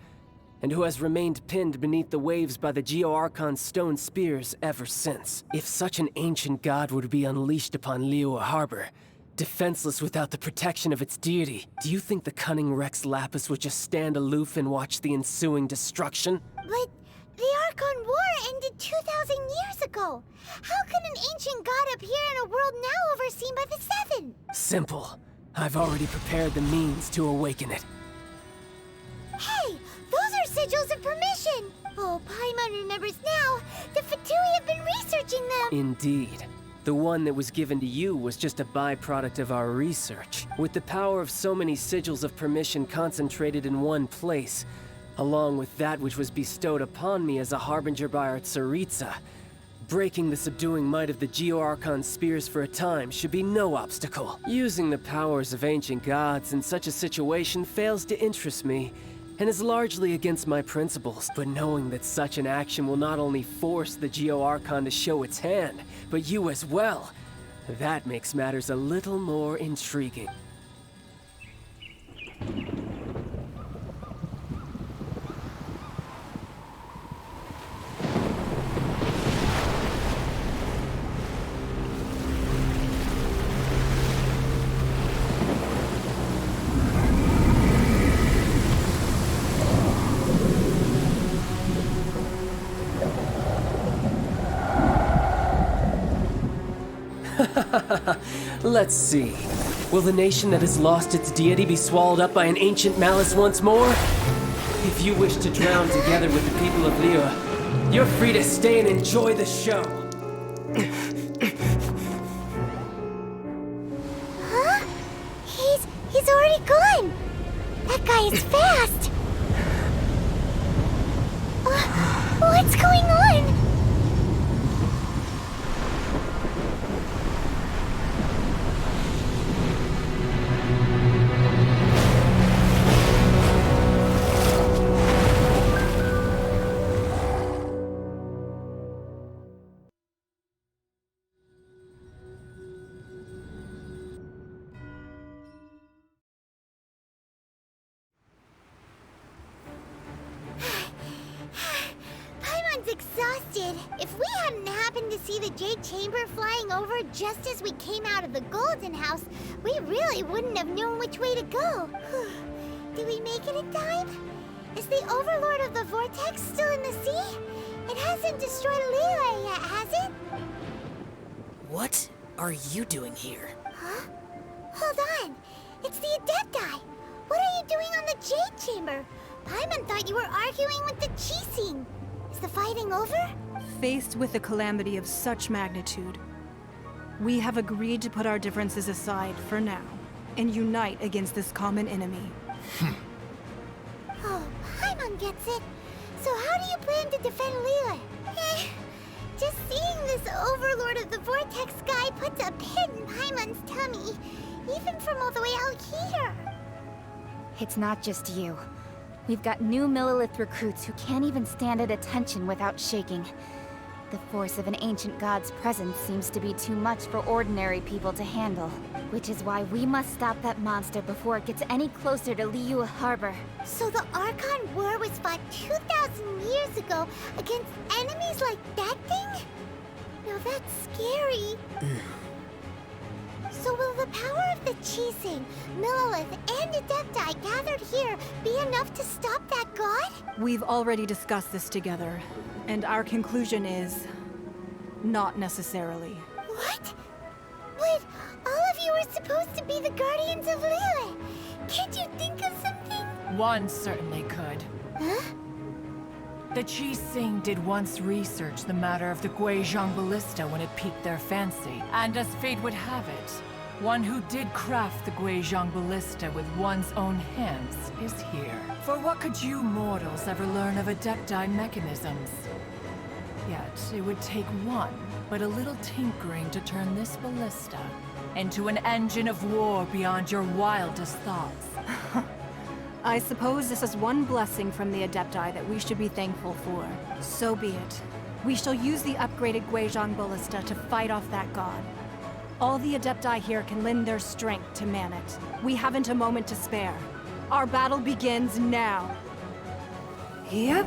and who has remained pinned beneath the waves by the Geo-Archon's stone spears ever since. If such an ancient god were to be unleashed upon Liyue Harbor, defenseless without the protection of its deity, do you think the cunning Rex Lapis would just stand aloof and watch the ensuing destruction? But the Archon War ended 2,000 years ago. How can an ancient god appear in a world now overseen by the Seven? Simple. I've already prepared the means to awaken it. Hey! Those are sigils of permission! Oh, Paimon remembers now. The Fatui have been researching them! Indeed. The one that was given to you was just a byproduct of our research. With the power of so many sigils of permission concentrated in one place, along with that which was bestowed upon me as a harbinger by our Tsaritsa, breaking the subduing might of the Geo-Archon spears for a time should be no obstacle. Using the powers of ancient gods in such a situation fails to interest me, and is largely against my principles. But knowing that such an action will not only force the Geo-Archon to show its hand, but you as well, that makes matters a little more intriguing. Let's see. Will the nation that has lost its deity be swallowed up by an ancient malice once more? If you wish to drown together with the people of Liyue, you're free to stay and enjoy the show. Huh? He's already gone. That guy is fast. What's going on? Exhausted. If we hadn't happened to see the Jade Chamber flying over just as we came out of the Golden House, we really wouldn't have known which way to go. Did we make it in time? Is the Overlord of the Vortex still in the sea? It hasn't destroyed Liyue yet, has it? What are you doing here? Huh? Hold on. It's the Adapti. What are you doing on the Jade Chamber? Paimon thought you were arguing with the Quixing. Is the fighting over? Faced with a calamity of such magnitude, we have agreed to put our differences aside for now and unite against this common enemy. Oh, Paimon gets it. So how do you plan to defend Liyue? Just seeing this Overlord of the Vortex guy puts a pit in Paimon's tummy, even from all the way out here. It's not just you. We've got new Millilith recruits who can't even stand at attention without shaking. The force of an ancient god's presence seems to be too much for ordinary people to handle. Which is why we must stop that monster before it gets any closer to Liyue Harbor. So the Archon War was fought 2,000 years ago against enemies like that thing? Now that's scary. So will the power of the Quixing, Millilith, and Adapti gathered here be enough to stop that god? We've already discussed this together, and our conclusion is... not necessarily. What? But all of you were supposed to be the guardians of Liyue. Can't you think of something? One certainly could. Huh? The Quixing did once research the matter of the Guizhong Ballista when it piqued their fancy. And as fate would have it, one who did craft the Guizhong Ballista with one's own hands is here. For what could you mortals ever learn of Adapti mechanisms? Yet, it would take one, but a little tinkering to turn this ballista into an engine of war beyond your wildest thoughts. I suppose this is one blessing from the Adapti that we should be thankful for. So be it. We shall use the upgraded Guizhong Ballista to fight off that god. All the Adapti here can lend their strength to man it. We haven't a moment to spare. Our battle begins now. Yep.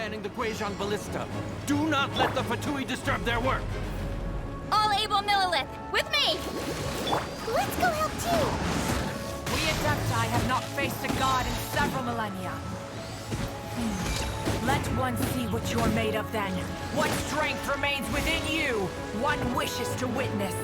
manning the Guizhong Ballista. Do not let the Fatui disturb their work! All able Millilith, with me! Let's go help too! We Adapti have not faced a god in several millennia. Let one see what you're made of then. What strength remains within you, one wishes to witness.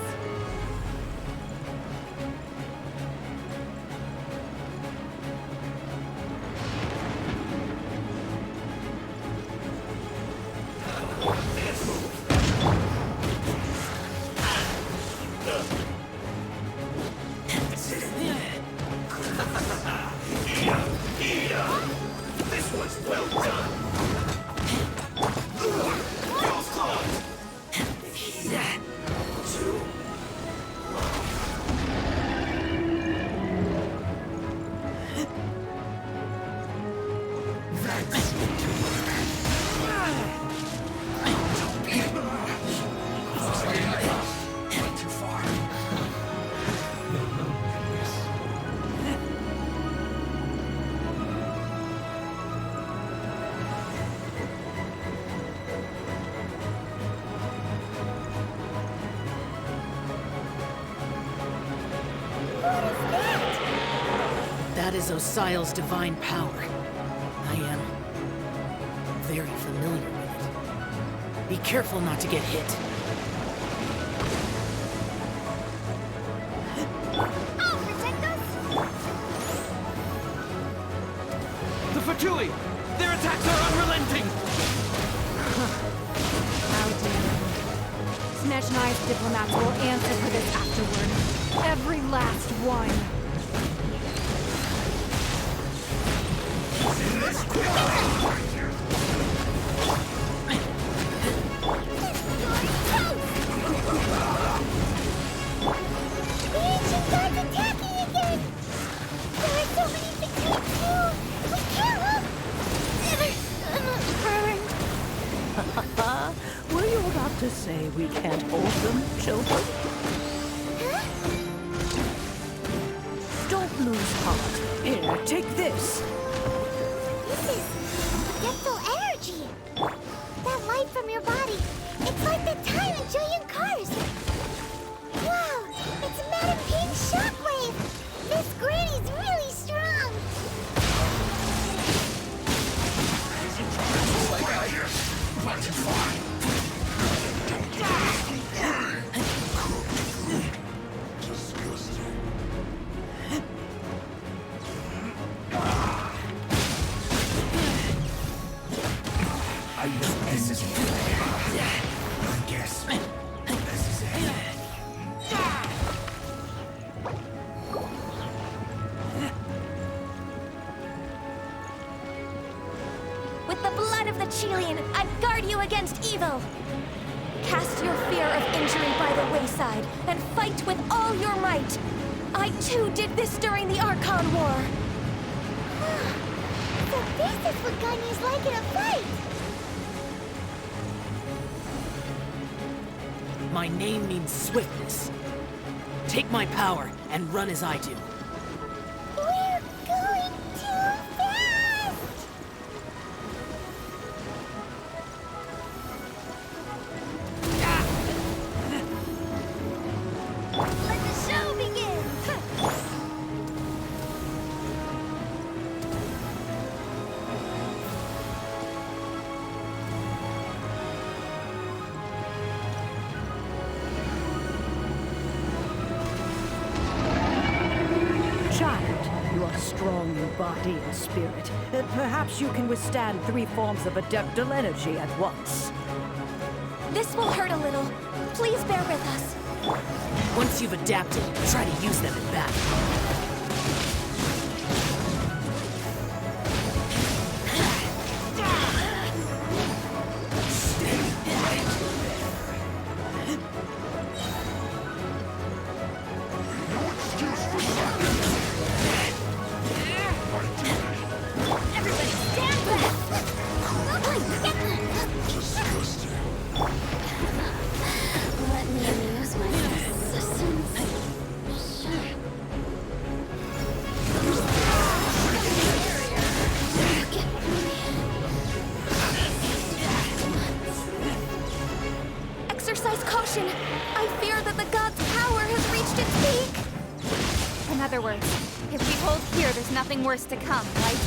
This one's well done! That is Osial's divine power. I am very familiar with it. Be careful not to get hit. Oh, protect us! The Fatui! Their attacks are unrelenting! How dare you. Smash Knives diplomats will answer for this afterward. Every last one. Were you about to say we can't hold them, children? Don't lose heart. Here, take this. This is forgetful energy. That light from your body, it's like the time in Julian Cars. Wow, it's Madam Ping's shockwave. This granny's really strong. This is it. I guess this is it. With the blood of the Chilean, I guard you against evil. Cast your fear of injury by the wayside and fight with all your might. I too did this during the Archon War. So this is what Ganyu's like in a fight. My name means swiftness. Take my power and run as I do. We're going too fast! Let the show begin! Child, you are strong in body and spirit. Perhaps you can withstand 3 forms of adeptal energy at once. This will hurt a little. Please bear with us. Once you've adapted, try to use them in battle. Let me amuse my assistants. Exercise caution. I fear that the god's power has reached its peak. In other words, if we hold here, there's nothing worse to come, right?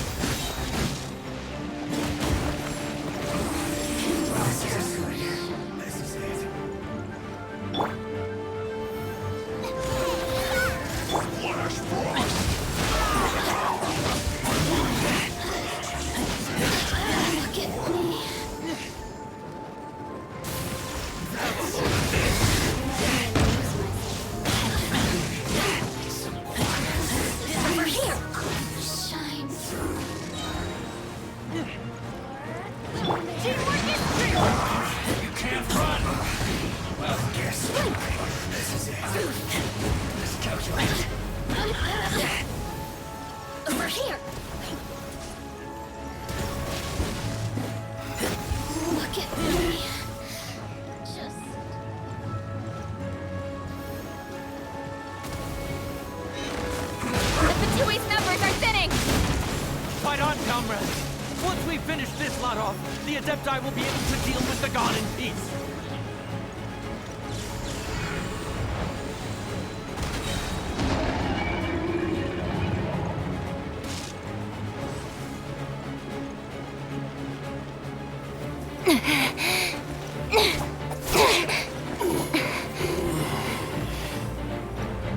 Fight on, comrades! Once we finish this lot off, the Adapti will be able to deal with the god in peace.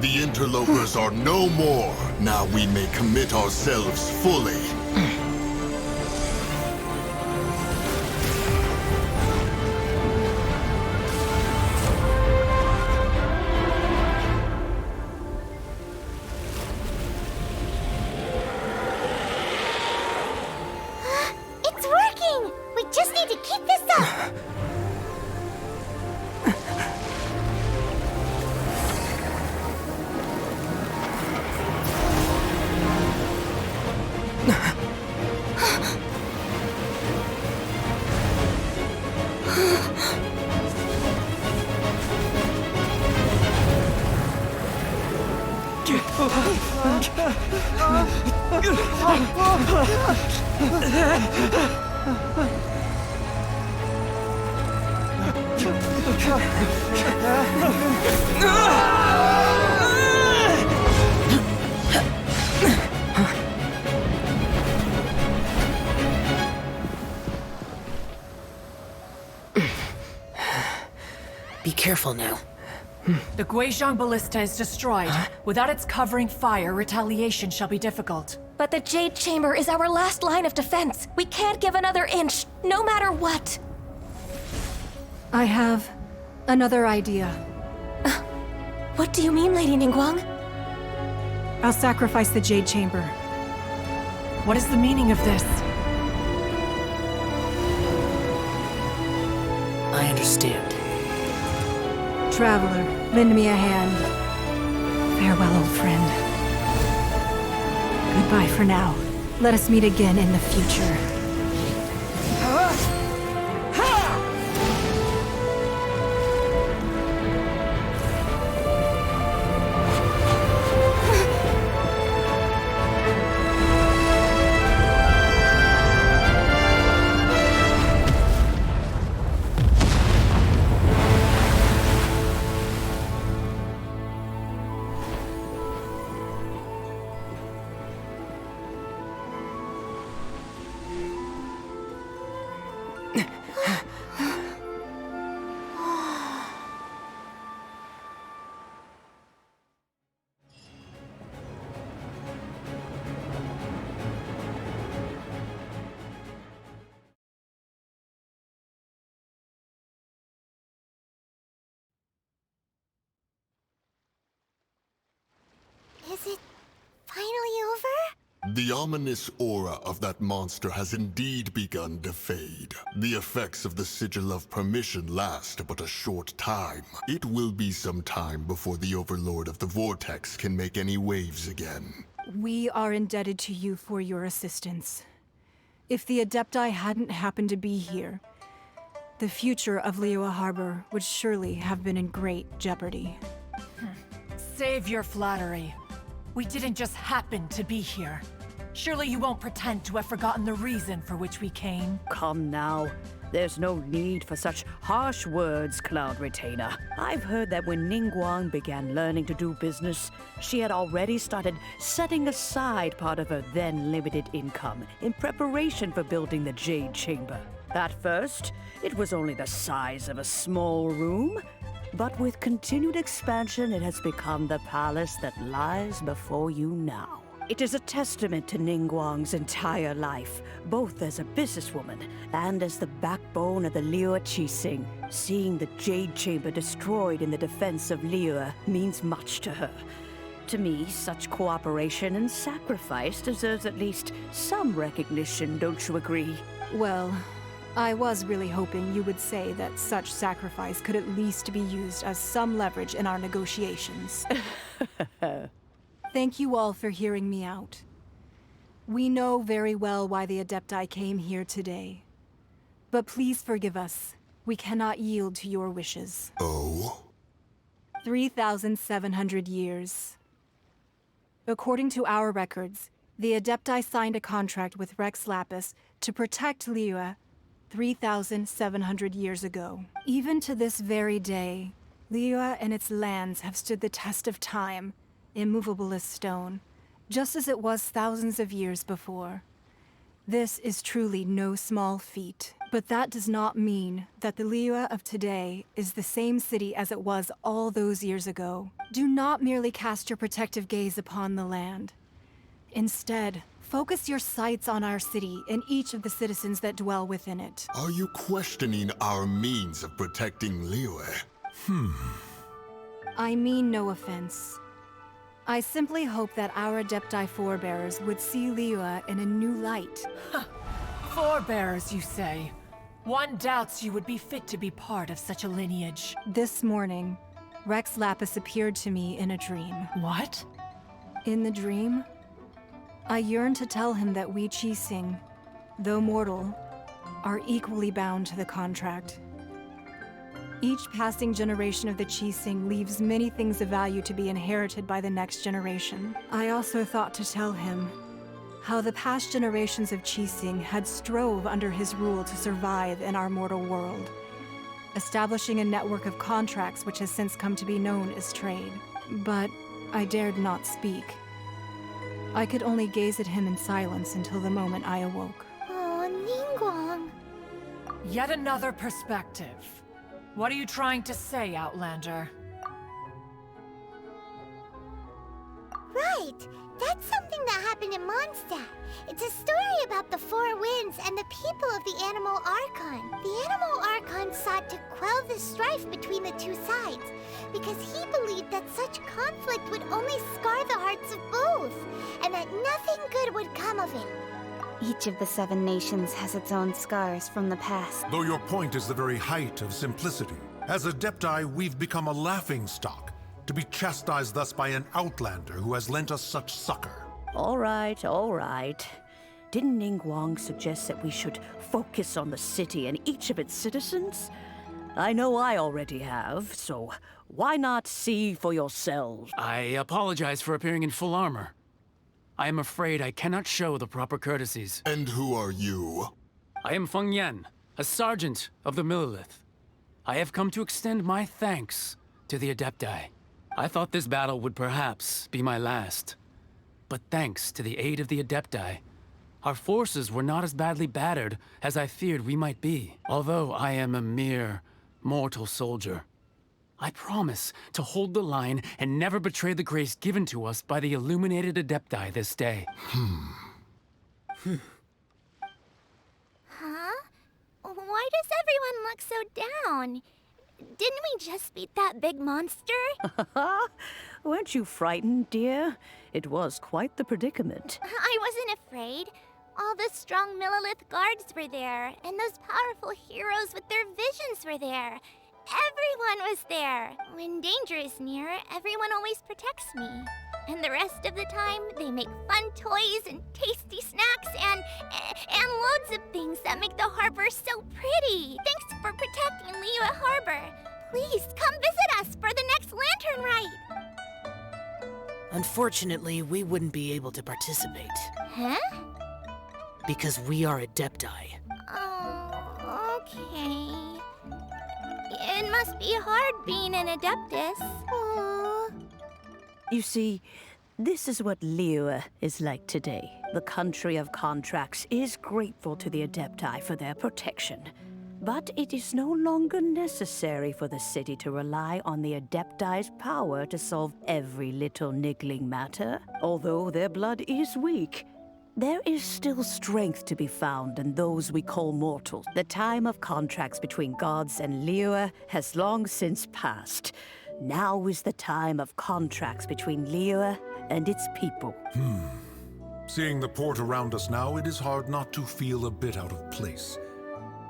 The interlopers are no more. Now we may commit ourselves fully. It's working! We just need to keep this up! Be careful now. The Guizhong Ballista is destroyed. Without its covering fire, retaliation shall be difficult. But the Jade Chamber is our last line of defense. We can't give another inch, no matter what. I have another idea. What do you mean, Lady Ningguang? I'll sacrifice the Jade Chamber. What is the meaning of this? I understand. Traveler, lend me a hand. Farewell, old friend. Goodbye for now. Let us meet again in the future. Is it finally over? The ominous aura of that monster has indeed begun to fade. The effects of the Sigil of Permission last but a short time. It will be some time before the Overlord of the Vortex can make any waves again. We are indebted to you for your assistance. If the Adapti hadn't happened to be here, the future of Liyue Harbor would surely have been in great jeopardy. Save your flattery. We didn't just happen to be here. Surely you won't pretend to have forgotten the reason for which we came. Come now. There's no need for such harsh words, Cloud Retainer. I've heard that when Ningguang began learning to do business, she had already started setting aside part of her then limited income in preparation for building the Jade Chamber. At first, it was only the size of a small room, but with continued expansion, it has become the palace that lies before you now. It is a testament to Ningguang's entire life, both as a businesswoman and as the backbone of the Liyue Quixing. Seeing the Jade Chamber destroyed in the defense of Liyue means much to her. To me, such cooperation and sacrifice deserves at least some recognition, don't you agree? Well, I was really hoping you would say that such sacrifice could at least be used as some leverage in our negotiations. Thank you all for hearing me out. We know very well why the Adapti came here today. But please forgive us. We cannot yield to your wishes. Oh? 3,700 years. According to our records, The Adapti signed a contract with Rex Lapis to protect Liyue 3,700 years ago. Even to this very day, Liyue and its lands have stood the test of time, immovable as stone, just as it was thousands of years before. This is truly no small feat, but that does not mean that the Liyue of today is the same city as it was all those years ago. Do not merely cast your protective gaze upon the land. Instead, focus your sights on our city and each of the citizens that dwell within it. Are you questioning our means of protecting Liyue? I mean no offense. I simply hope that our Adapti forebears would see Liyue in a new light. Forebears, you say? One doubts you would be fit to be part of such a lineage. This morning, Rex Lapis appeared to me in a dream. What? In the dream, I yearned to tell him that we Quixing, though mortal, are equally bound to the contract. Each passing generation of the Quixing leaves many things of value to be inherited by the next generation. I also thought to tell him how the past generations of Quixing had strove under his rule to survive in our mortal world, establishing a network of contracts which has since come to be known as trade. But I dared not speak. I could only gaze at him in silence until the moment I awoke. Oh, Ningguang. Yet another perspective. What are you trying to say, Outlander? Right! That's something that happened in Mondstadt. It's a story about the Four Winds and the people of the Animal Archon. The Animal Archon sought to quell the strife between the two sides, because he believed that such conflict would only scar the hearts of both, and that nothing good would come of it. Each of the 7 nations has its own scars from the past. Though your point is the very height of simplicity. As Adepti, we've become a laughingstock, to be chastised thus by an outlander who has lent us such succor. All right, all right. Didn't Ningguang suggest that we should focus on the city and each of its citizens? I know I already have, so why not see for yourselves? I apologize for appearing in full armor. I am afraid I cannot show the proper courtesies. And who are you? I am Feng Yan, a sergeant of the Millelith. I have come to extend my thanks to the Adepti. I thought this battle would perhaps be my last. But thanks to the aid of the Adepti, our forces were not as badly battered as I feared we might be. Although I am a mere mortal soldier, I promise to hold the line and never betray the grace given to us by the illuminated Adepti this day. Huh? Why does everyone look so down? Didn't we just beat that big monster? Weren't you frightened, dear? It was quite the predicament. I wasn't afraid. All the strong Millelith guards were there, and those powerful heroes with their visions were there. Everyone was there. When danger is near, everyone always protects me. And the rest of the time, they make fun toys and tasty snacks and loads of things that make the harbor so pretty. Thanks for protecting Liyue Harbor. Please come visit us for the next lantern rite. Unfortunately, we wouldn't be able to participate. Huh? Because we are Adepti. Oh, okay. It must be hard being an Adeptus. Aww. You see, this is what Liyue is like today. The country of contracts is grateful to the Adepti for their protection. But it is no longer necessary for the city to rely on the Adepti's power to solve every little niggling matter. Although their blood is weak, there is still strength to be found in those we call mortals. The time of contracts between gods and Liyue has long since passed. Now is the time of contracts between Liyue and its people. Seeing the port around us now, it is hard not to feel a bit out of place.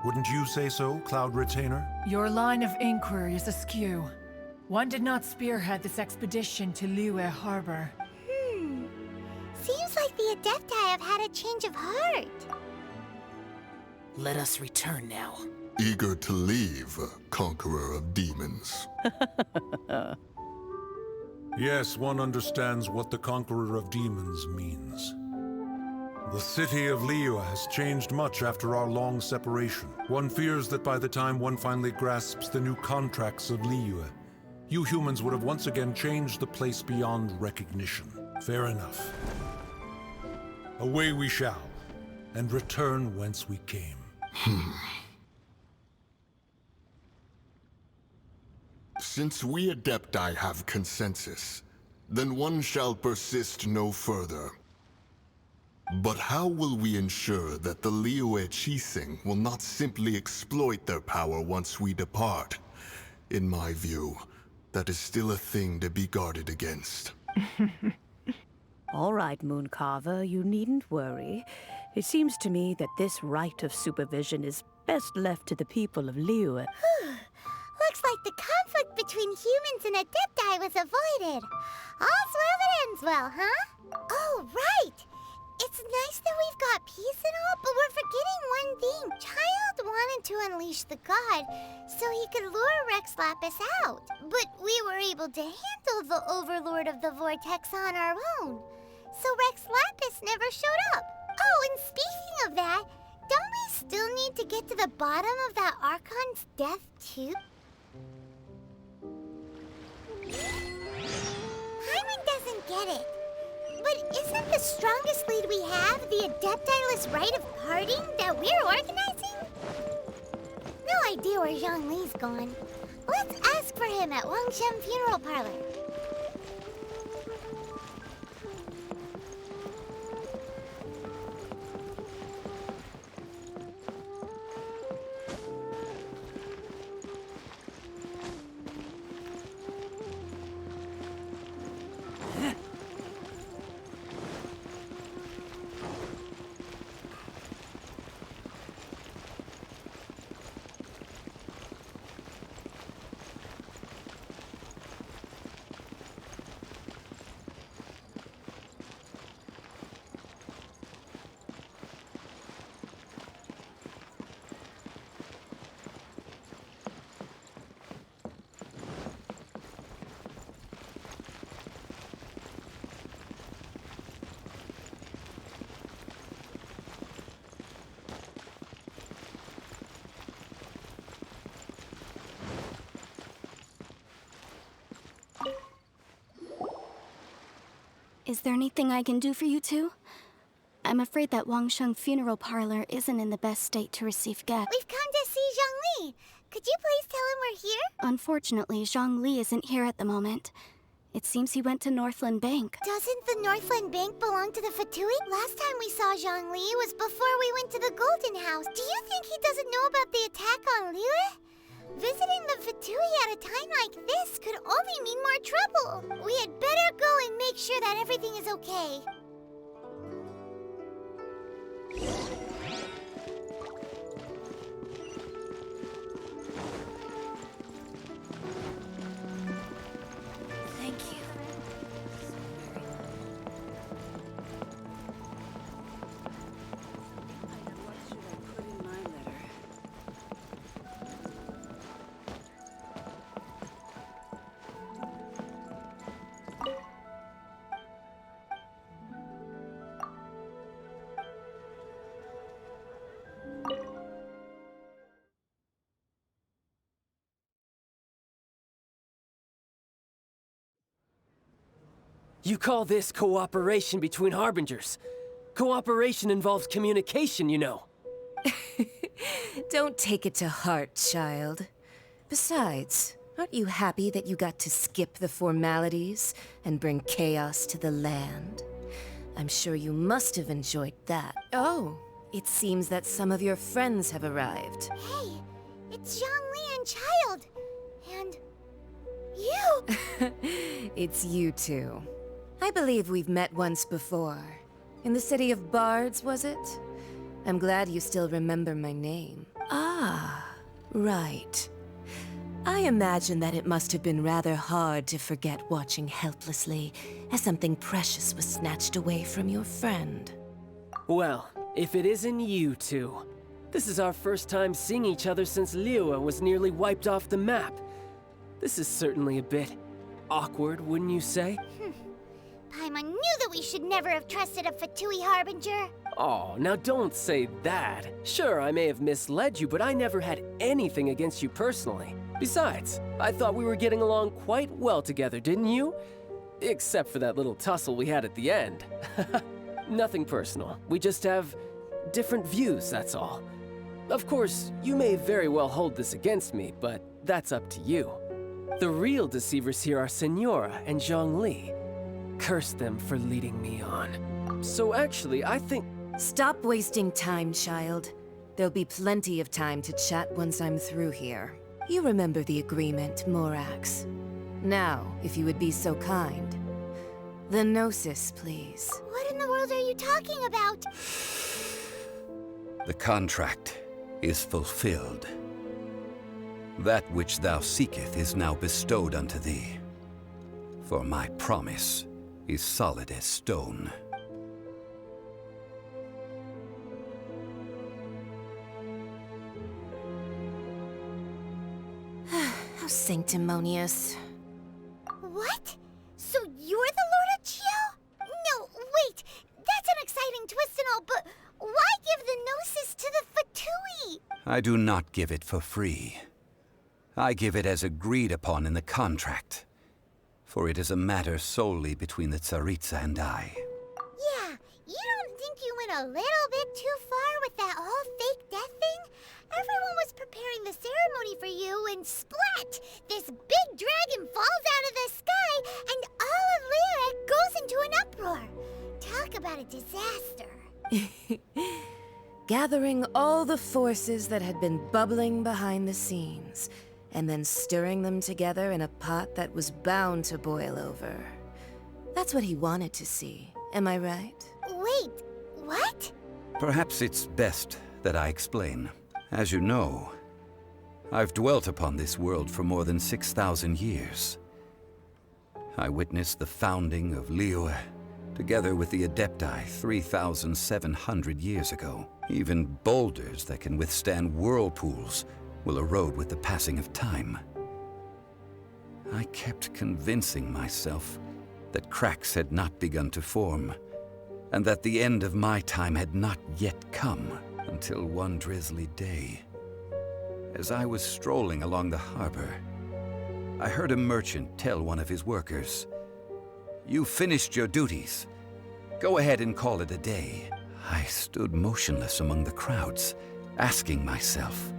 Wouldn't you say so, Cloud Retainer? Your line of inquiry is askew. One did not spearhead this expedition to Liyue Harbor. Seems like the Adepti have had a change of heart. Let us return now. Eager to leave, Conqueror of Demons. Yes, one understands what the Conqueror of Demons means. The city of Liyue has changed much after our long separation. One fears that by the time one finally grasps the new contracts of Liyue, you humans would have once again changed the place beyond recognition. Fair enough. Away we shall, and return whence we came. Since we Adepti have consensus, then one shall persist no further. But how will we ensure that the Liyue Quixing will not simply exploit their power once we depart? In my view, that is still a thing to be guarded against. All right, Mooncarver, you needn't worry. It seems to me that this right of supervision is best left to the people of Liyue. Looks like the conflict between humans and Adepti was avoided. All's well that ends well, huh? Oh, right! It's nice that we've got peace and all, but we're forgetting one thing. Childe wanted to unleash the god so he could lure Rex Lapis out. But we were able to handle the Overlord of the Vortex on our own. So Rex Lapis never showed up. Oh, and speaking of that, don't we still need to get to the bottom of that Archon's death too? Paimon doesn't get it. But isn't the strongest lead we have the Adepti-less Rite of Parting that we're organizing? No idea where Zhongli's gone. Let's ask for him at Wangshen Funeral Parlor. Is there anything I can do for you two? I'm afraid that Wangshen Funeral Parlor isn't in the best state to receive guests. We've come to see Zhongli. Could you please tell him we're here? Unfortunately, Zhongli isn't here at the moment. It seems he went to Northland Bank. Doesn't the Northland Bank belong to the Fatui? Last time we saw Zhongli was before we went to the Golden House. Do you think he doesn't know about the attack on Liyue? Visiting the Fatui at a time like this could only mean more trouble. We had better go and make sure that everything is okay. Thank you. You call this cooperation between Harbingers? Cooperation involves communication, you know. Don't take it to heart, child. Besides, aren't you happy that you got to skip the formalities and bring chaos to the land? I'm sure you must have enjoyed that. Oh, it seems that some of your friends have arrived. Hey, it's Zhongli and Childe. And you! It's you two. I believe we've met once before. In the city of Bards, was it? I'm glad you still remember my name. Ah, right. I imagine that it must have been rather hard to forget watching helplessly as something precious was snatched away from your friend. Well, if it isn't you two. This is our first time seeing each other since Liyue was nearly wiped off the map. This is certainly a bit awkward, wouldn't you say? Paimon knew that we should never have trusted a Fatui Harbinger. Oh, now don't say that. Sure, I may have misled you, but I never had anything against you personally. Besides, I thought we were getting along quite well together, didn't you? Except for that little tussle we had at the end. Nothing personal. We just have different views, that's all. Of course, you may very well hold this against me, but that's up to you. The real deceivers here are Senora and Zhongli. Curse them for leading me on. So actually, I think... Stop wasting time, child. There'll be plenty of time to chat once I'm through here. You remember the agreement, Morax. Now, if you would be so kind. The Gnosis, please. What in the world are you talking about? The contract is fulfilled. That which thou seeketh is now bestowed unto thee. For my promise is solid as stone. How sanctimonious. What? So you're the Lord of Chio? No, wait! That's an exciting twist and all, but why give the Gnosis to the Fatui? I do not give it for free. I give it as agreed upon in the contract. For it is a matter solely between the Tsaritsa and I. Yeah, you don't think you went a little bit too far with that whole fake death thing? Everyone was preparing the ceremony for you, and splat! This big dragon falls out of the sky, and all of Liyue goes into an uproar. Talk about a disaster. Gathering all the forces that had been bubbling behind the scenes, and then stirring them together in a pot that was bound to boil over. That's what he wanted to see, am I right? Wait, what? Perhaps it's best that I explain. As you know, I've dwelt upon this world for more than 6,000 years. I witnessed the founding of Liyue, together with the Adapti 3,700 years ago. Even boulders that can withstand whirlpools will erode with the passing of time. I kept convincing myself that cracks had not begun to form, and that the end of my time had not yet come, until one drizzly day. As I was strolling along the harbor, I heard a merchant tell one of his workers, "You've finished your duties. Go ahead and call it a day." I stood motionless among the crowds, asking myself,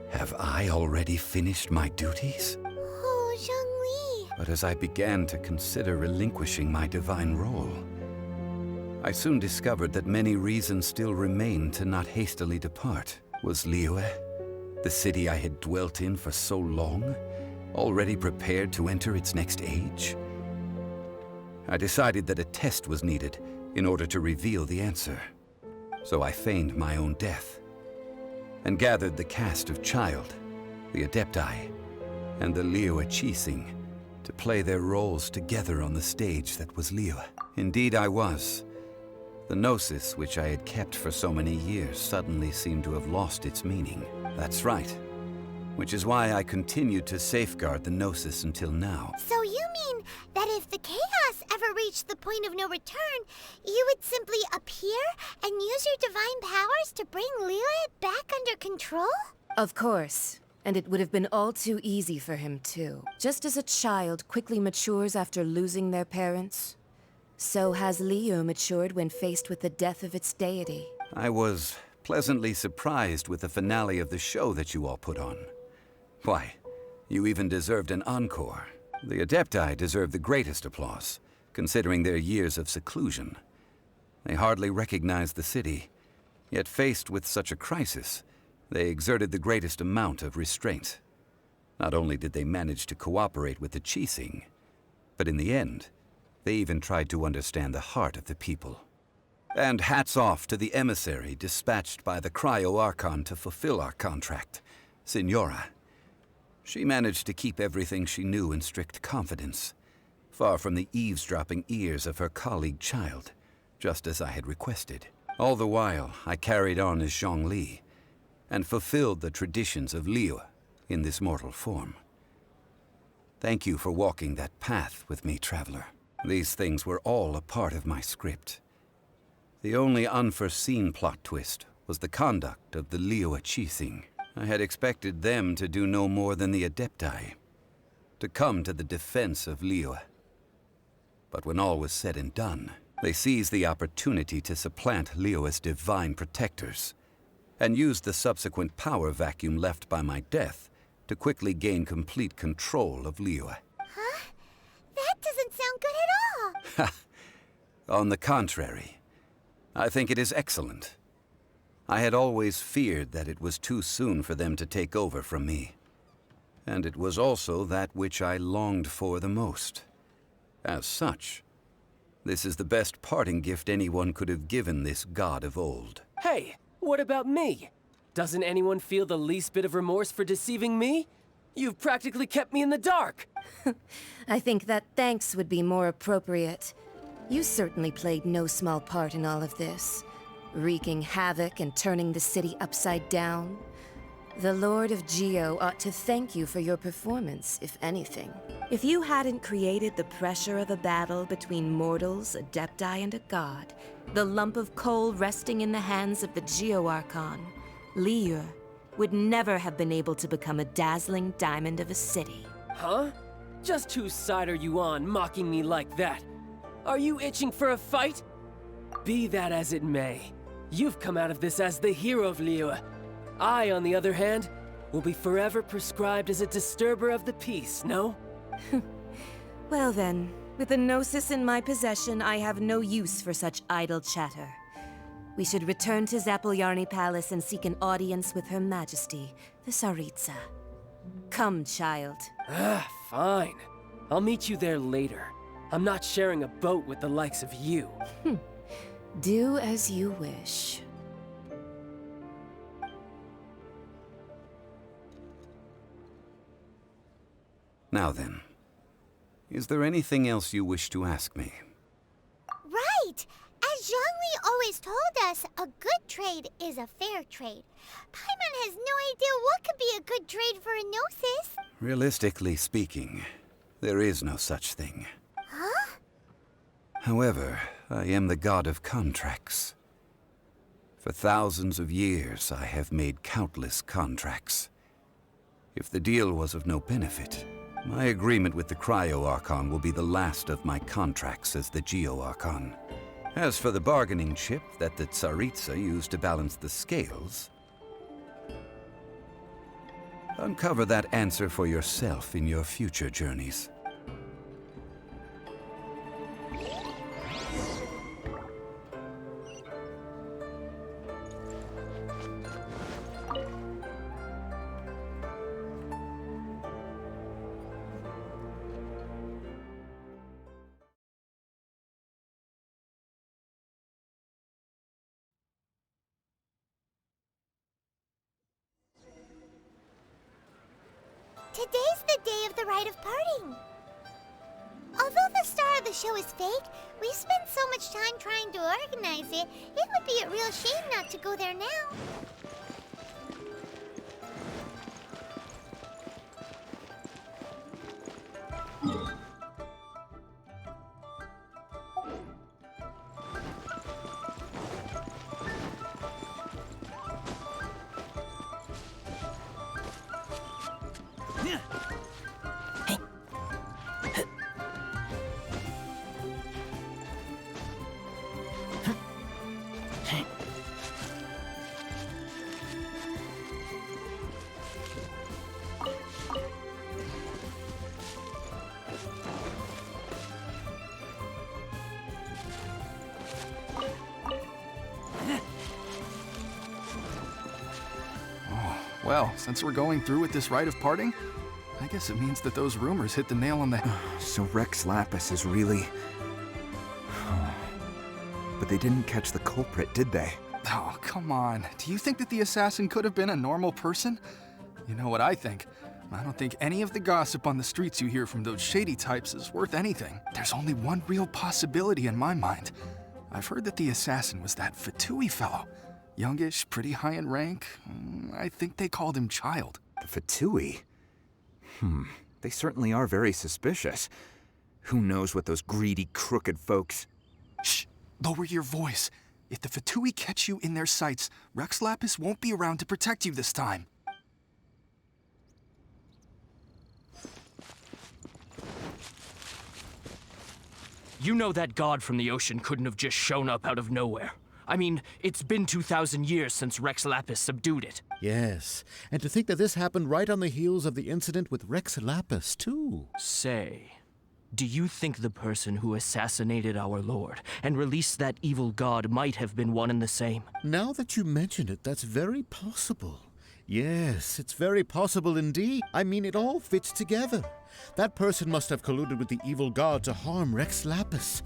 have I already finished my duties? Oh, Zhongli. But as I began to consider relinquishing my divine role, I soon discovered that many reasons still remained to not hastily depart. Was Liyue, the city I had dwelt in for so long, already prepared to enter its next age? I decided that a test was needed in order to reveal the answer. So I feigned my own death, and gathered the cast of Childe, the Adapti, and the Liyue Quixing to play their roles together on the stage that was Liyue. Indeed I was. The Gnosis, which I had kept for so many years, suddenly seemed to have lost its meaning. That's right. Which is why I continued to safeguard the Gnosis until now. So you mean that if the chaos ever reached the point of no return, you would simply appear and use your divine powers to bring Liyue back under control? Of course. And it would have been all too easy for him, too. Just as a child quickly matures after losing their parents, so has Liyue matured when faced with the death of its deity. I was pleasantly surprised with the finale of the show that you all put on. Why, you even deserved an encore. The Adapti deserve the greatest applause, considering their years of seclusion. They hardly recognized the city, yet faced with such a crisis, they exerted the greatest amount of restraint. Not only did they manage to cooperate with the Quixing, but in the end, they even tried to understand the heart of the people. And hats off to the emissary dispatched by the Cryo-Archon to fulfill our contract, Senora. She managed to keep everything she knew in strict confidence, far from the eavesdropping ears of her colleague Childe, just as I had requested. All the while, I carried on as Zhongli, and fulfilled the traditions of Liyue in this mortal form. Thank you for walking that path with me, traveler. These things were all a part of my script. The only unforeseen plot twist was the conduct of the Liyue Quixing. I had expected them to do no more than the Adapti, to come to the defense of Liyue. But when all was said and done, they seized the opportunity to supplant Liyue's divine protectors, and used the subsequent power vacuum left by my death to quickly gain complete control of Liyue. Huh? That doesn't sound good at all. On the contrary, I think it is excellent. I had always feared that it was too soon for them to take over from me. And it was also that which I longed for the most. As such, this is the best parting gift anyone could have given this god of old. Hey, what about me? Doesn't anyone feel the least bit of remorse for deceiving me? You've practically kept me in the dark. I think that thanks would be more appropriate. You certainly played no small part in all of this, wreaking havoc and turning the city upside down. The Lord of Geo ought to thank you for your performance, if anything. If you hadn't created the pressure of a battle between mortals, Adepti, and a god, the lump of coal resting in the hands of the Geo Archon, Liyue, would never have been able to become a dazzling diamond of a city. Huh? Just whose side are you on, mocking me like that? Are you itching for a fight? Be that as it may, you've come out of this as the hero of Liyue. I, on the other hand, will be forever prescribed as a disturber of the peace, no? Well then, with the Gnosis in my possession, I have no use for such idle chatter. We should return to Zappolyarny Palace and seek an audience with Her Majesty, the Tsaritsa. Come, child. Fine. I'll meet you there later. I'm not sharing a boat with the likes of you. Do as you wish. Now then, is there anything else you wish to ask me? Right! As Zhongli always told us, a good trade is a fair trade. Paimon has no idea what could be a good trade for a Gnosis. Realistically speaking, there is no such thing. Huh? However, I am the god of contracts. For thousands of years, I have made countless contracts. If the deal was of no benefit, my agreement with the Cryo Archon will be the last of my contracts as the Geo Archon. As for the bargaining chip that the Tsaritsa used to balance the scales, uncover that answer for yourself in your future journeys. Today's the day of the Rite of Parting. Although the star of the show is fake, we spent so much time trying to organize it, it would be a real shame not to go there now. Well, since we're going through with this Rite of Parting, I guess it means that those rumors hit the nail on the head. So Rex Lapis is really... But they didn't catch the culprit, did they? Oh, come on. Do you think that the assassin could have been a normal person? You know what I think? I don't think any of the gossip on the streets you hear from those shady types is worth anything. There's only one real possibility in my mind. I've heard that the assassin was that Fatui fellow. Youngish, pretty high in rank. I think they called him Childe. The Fatui? They certainly are very suspicious. Who knows what those greedy, crooked folks... Shh! Lower your voice. If the Fatui catch you in their sights, Rex Lapis won't be around to protect you this time. You know that god from the ocean couldn't have just shown up out of nowhere. I mean, it's been 2,000 years since Rex Lapis subdued it. Yes, and to think that this happened right on the heels of the incident with Rex Lapis, too. Say, do you think the person who assassinated our lord and released that evil god might have been one and the same? Now that you mention it, that's very possible. Yes, it's very possible indeed. I mean, it all fits together. That person must have colluded with the evil god to harm Rex Lapis.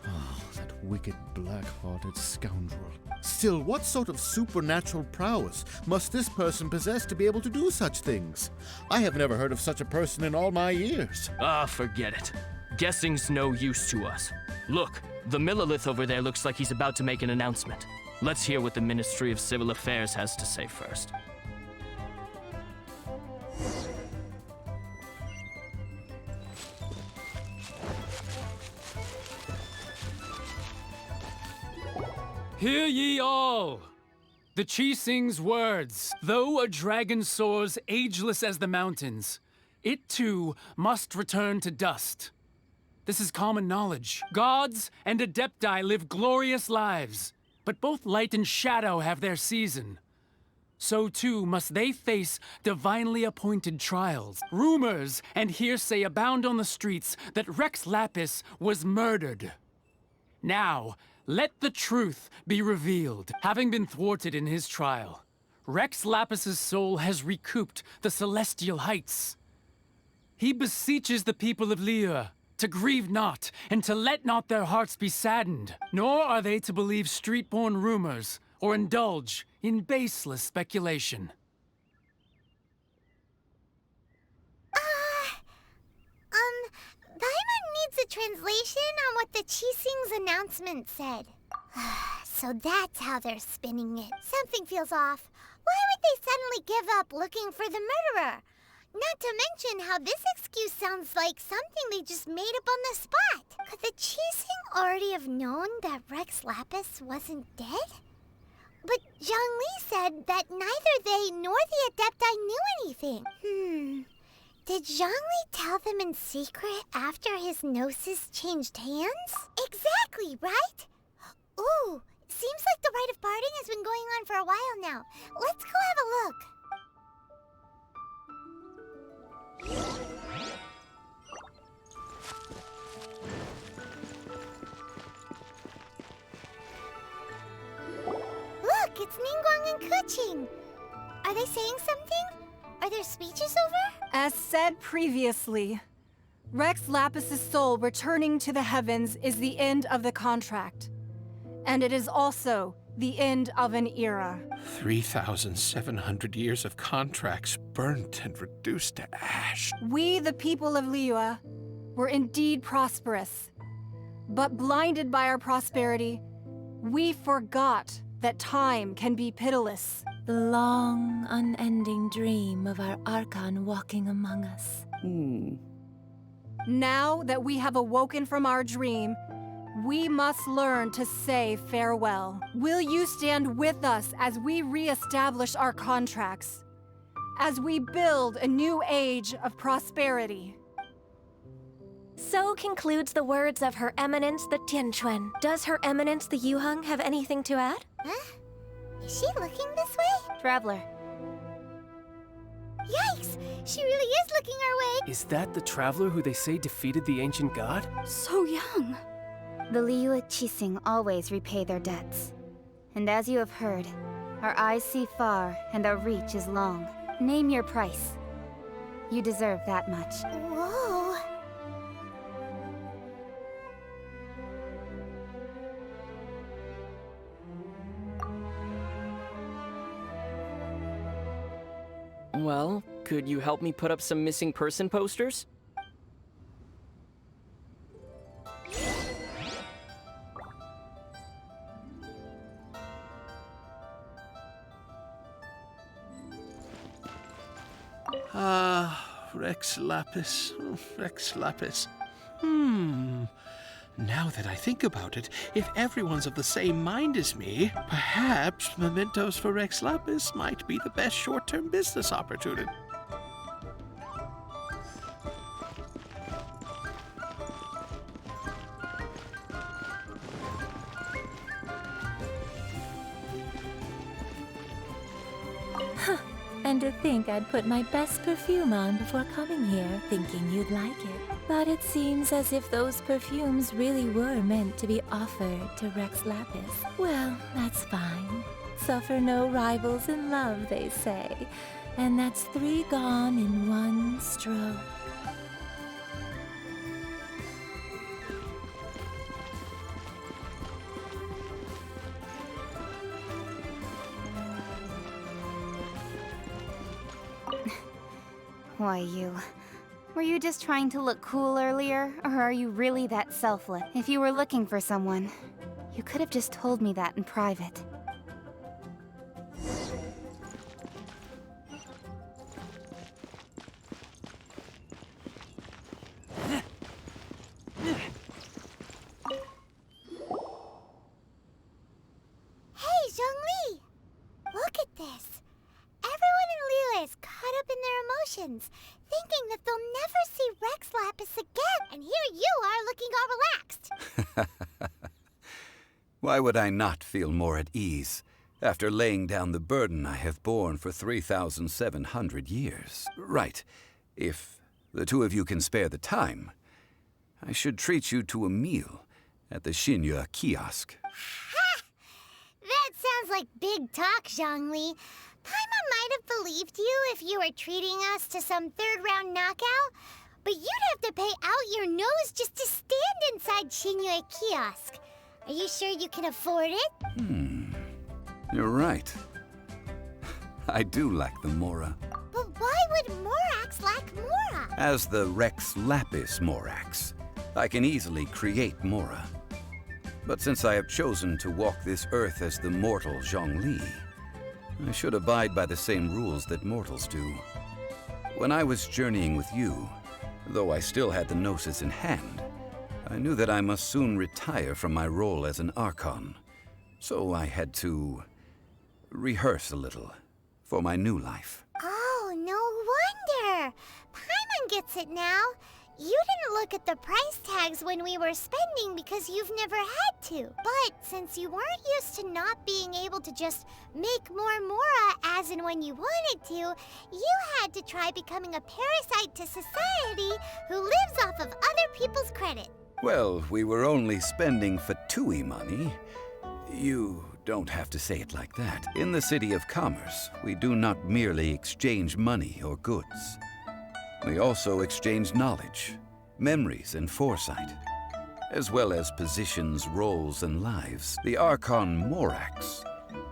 Oh, that wicked, black-hearted scoundrel. Still, what sort of supernatural prowess must this person possess to be able to do such things? I have never heard of such a person in all my years. Ah, forget it. Guessing's no use to us. Look, the Millilith over there looks like he's about to make an announcement. Let's hear what the Ministry of Civil Affairs has to say first. Hear ye all! The Quixing's words. Though a dragon soars ageless as the mountains, it too must return to dust. This is common knowledge. Gods and Adapti live glorious lives, but both light and shadow have their season. So too must they face divinely appointed trials. Rumors and hearsay abound on the streets that Rex Lapis was murdered. Now, let the truth be revealed. Having been thwarted in his trial, Rex Lapis's soul has recouped the celestial heights. He beseeches the people of Liyue to grieve not, and to let not their hearts be saddened, nor are they to believe street-born rumors or indulge in baseless speculation. Paimon needs a translation on what the Quixing's announcement said. So that's how they're spinning it. Something feels off. Why would they suddenly give up looking for the murderer? Not to mention how this excuse sounds like something they just made up on the spot. Could the Quixing already have known that Rex Lapis wasn't dead? But Zhongli said that neither they nor the Adapti knew anything. Did Zhongli tell them in secret after his gnosis changed hands? Exactly, right? Ooh, seems like the Rite of Parting has been going on for a while now. Let's go have a look. Look, it's Ningguang and Quixing. Are they saying something? Are their speeches over? As said previously, Rex Lapis's soul returning to the heavens is the end of the contract. And it is also the end of an era. 3,700 years of contracts burnt and reduced to ash. We, the people of Liyue, were indeed prosperous. But blinded by our prosperity, we forgot that time can be pitiless. The long, unending dream of our Archon walking among us. Now that we have awoken from our dream, we must learn to say farewell. Will you stand with us as we re-establish our contracts? As we build a new age of prosperity? So concludes the words of Her Eminence the Tianquan. Does Her Eminence the Yuheng have anything to add? Huh? Is she looking this way? Traveler. Yikes! She really is looking our way! Is that the traveler who they say defeated the ancient god? So young! The Liyue Quixing always repay their debts. And as you have heard, our eyes see far and our reach is long. Name your price. You deserve that much. Whoa! Well, could you help me put up some missing person posters? Rex Lapis. Rex Lapis. Now that I think about it, if everyone's of the same mind as me, perhaps mementos for Rex Lapis might be the best short-term business opportunity. And to think I'd put my best perfume on before coming here, thinking you'd like it. But it seems as if those perfumes really were meant to be offered to Rex Lapis. Well, that's fine. Suffer no rivals in love, they say. And that's 3 gone in 1 stroke. Why, were you just trying to look cool earlier, or are you really that selfless? If you were looking for someone, you could have just told me that in private. Hey, Zhongli! Look at this. Everyone in Liyue is caught up in their emotions, thinking that they'll never see Rex Lapis again. And here you are looking all relaxed. Why would I not feel more at ease after laying down the burden I have borne for 3,700 years? Right. If the two of you can spare the time, I should treat you to a meal at the Xinyu kiosk. Ha! That sounds like big talk, Zhongli. Paimon might have believed you if you were treating us to some third-round knockout, but you'd have to pay out your nose just to stand inside Xinyu kiosk. Are you sure you can afford it? You're right. I do lack the Mora. But why would Morax lack Mora? As the Rex Lapis Morax, I can easily create Mora. But since I have chosen to walk this earth as the mortal Zhongli, I should abide by the same rules that mortals do. When I was journeying with you, though I still had the Gnosis in hand, I knew that I must soon retire from my role as an Archon. So I had to rehearse a little for my new life. Oh, no wonder. Paimon gets it now. You didn't look at the price tags when we were spending because you've never had to. But since you weren't used to not being able to just make more Mora as and when you wanted to, you had to try becoming a parasite to society who lives off of other people's credit. Well, we were only spending Fatui money. You don't have to say it like that. In the City of Commerce, we do not merely exchange money or goods. We also exchange knowledge, memories, and foresight, as well as positions, roles, and lives. The Archon Morax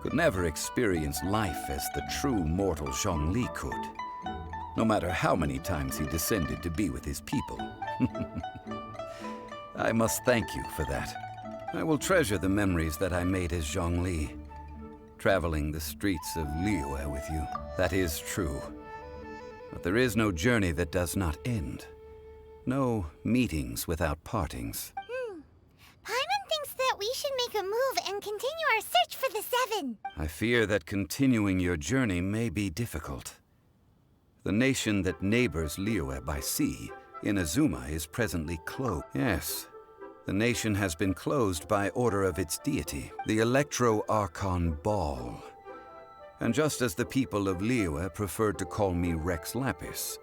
could never experience life as the true mortal Zhongli could, no matter how many times he descended to be with his people. I must thank you for that. I will treasure the memories that I made as Zhongli, traveling the streets of Liyue with you. That is true. But there is no journey that does not end. No meetings without partings. Paimon thinks that we should make a move and continue our search for the 7. I fear that continuing your journey may be difficult. The nation that neighbors Liyue by sea, Inazuma, is presently closed. Yes, the nation has been closed by order of its deity, the Electro-Archon Ball. And just as the people of Liyue preferred to call me Rex Lapis,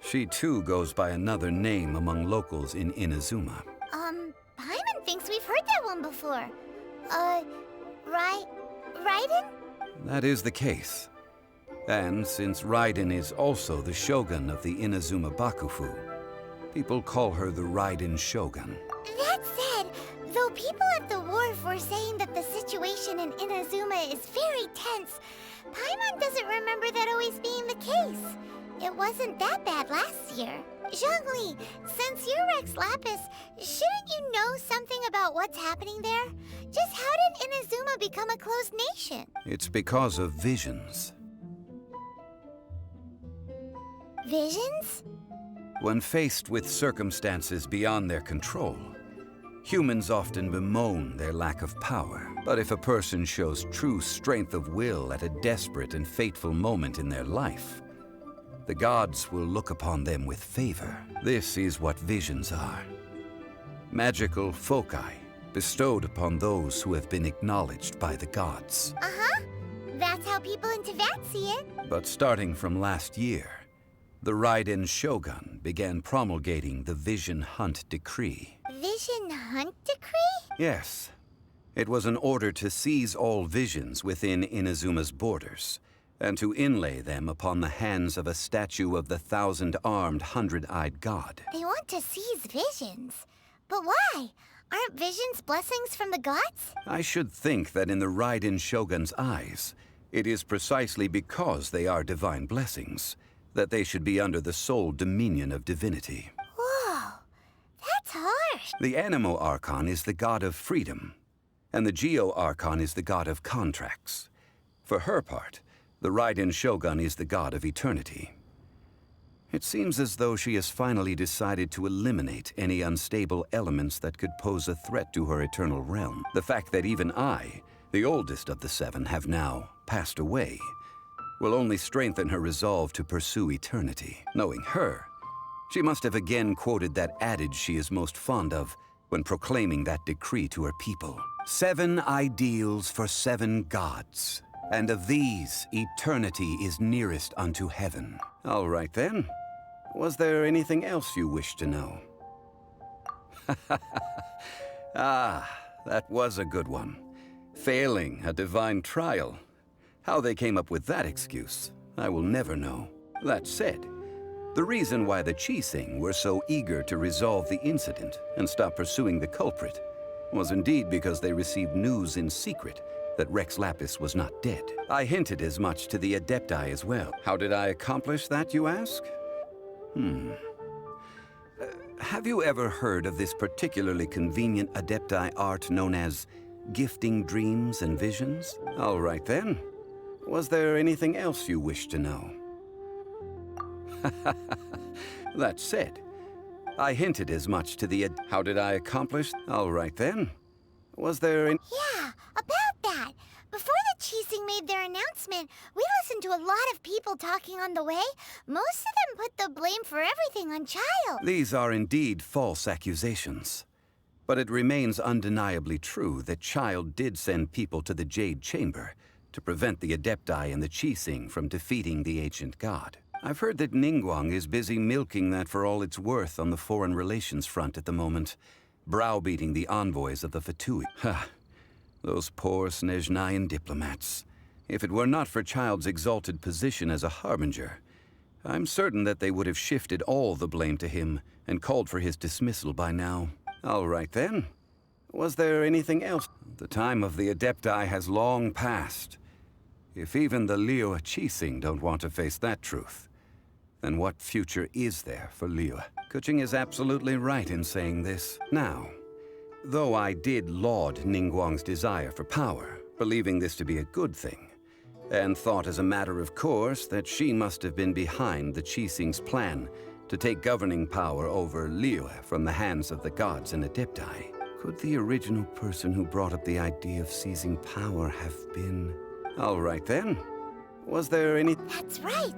she too goes by another name among locals in Inazuma. Paimon thinks we've heard that one before. Raiden? That is the case. And since Raiden is also the shogun of the Inazuma Bakufu, people call her the Raiden Shogun. That said, though people at the wharf were saying that the situation in Inazuma is very tense, Paimon doesn't remember that always being the case. It wasn't that bad last year. Zhongli, since you're Rex Lapis, shouldn't you know something about what's happening there? Just how did Inazuma become a closed nation? It's because of visions. Visions? When faced with circumstances beyond their control, Humans often bemoan their lack of power, but if a person shows true strength of will at a desperate and fateful moment in their life, the gods will look upon them with favor. This is what visions are. Magical foci bestowed upon those who have been acknowledged by the gods. Uh-huh. That's how people in Teyvat see it. But starting from last year, the Raiden Shogun began promulgating the Vision Hunt Decree. Vision Hunt Decree? Yes. It was an order to seize all visions within Inazuma's borders, and to inlay them upon the hands of a statue of the 1,000-armed, 100-eyed god. They want to seize visions. But why? Aren't visions blessings from the gods? I should think that in the Raiden Shogun's eyes, it is precisely because they are divine blessings that they should be under the sole dominion of divinity. Whoa, that's harsh. The Animo Archon is the god of freedom, and the Geo Archon is the god of contracts. For her part, the Raiden Shogun is the god of eternity. It seems as though she has finally decided to eliminate any unstable elements that could pose a threat to her eternal realm. The fact that even I, the oldest of the seven, have now passed away will only strengthen her resolve to pursue eternity. Knowing her, she must have again quoted that adage she is most fond of when proclaiming that decree to her people. 7 ideals for 7 gods, and of these, eternity is nearest unto heaven. All right then. Was there anything else you wish to know? Ah, that was a good one. Failing a divine trial. How they came up with that excuse, I will never know. That said, the reason why the Quixing were so eager to resolve the incident and stop pursuing the culprit was indeed because they received news in secret that Rex Lapis was not dead. I hinted as much to the Adepti as well. How did I accomplish that, you ask? Have you ever heard of this particularly convenient Adepti art known as gifting dreams and visions? All right then. Was there anything else you wish to know? That said, I hinted as much to the How did I accomplish? All right then. Was there any— Yeah, about that. Before the Quixing made their announcement, we listened to a lot of people talking on the way. Most of them put the blame for everything on Childe. These are indeed false accusations. But it remains undeniably true that Childe did send people to the Jade Chamber to prevent the Adepti and the Quixing from defeating the ancient god. I've heard that Ningguang is busy milking that for all it's worth on the foreign relations front at the moment, browbeating the envoys of the Fatui. Ha! Those poor Snezhnayan diplomats. If it were not for Childe's exalted position as a harbinger, I'm certain that they would have shifted all the blame to him and called for his dismissal by now. All right then. Was there anything else? The time of the Adepti has long passed. If even the Liyue Quixing don't want to face that truth, then what future is there for Liyue? Quixing is absolutely right in saying this. Now, though I did laud Ningguang's desire for power, believing this to be a good thing, and thought as a matter of course that she must have been behind the Quixing's plan to take governing power over Liyue from the hands of the gods and Adepti, could the original person who brought up the idea of seizing power have been— All right then. Was there any— That's right.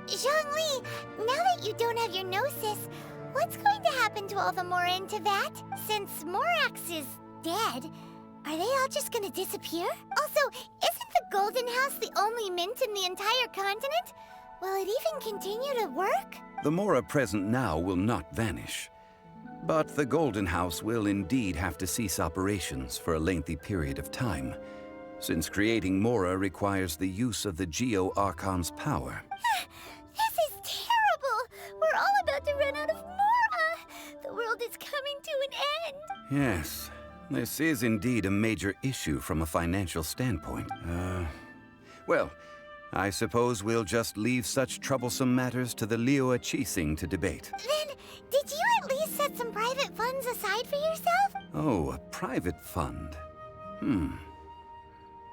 Zhongli, now that you don't have your gnosis, what's going to happen to all the Mora in Teyvat? Since Morax is dead, are they all just gonna disappear? Also, isn't the Golden House the only mint in the entire continent? Will it even continue to work? The Mora present now will not vanish. But the Golden House will indeed have to cease operations for a lengthy period of time, since creating Mora requires the use of the Geo Archon's power. This is terrible! We're all about to run out of Mora! The world is coming to an end! Yes, this is indeed a major issue from a financial standpoint. Well, I suppose we'll just leave such troublesome matters to the Liyue Quixing to debate. Then, did you at least set some private funds aside for yourself? Oh, a private fund.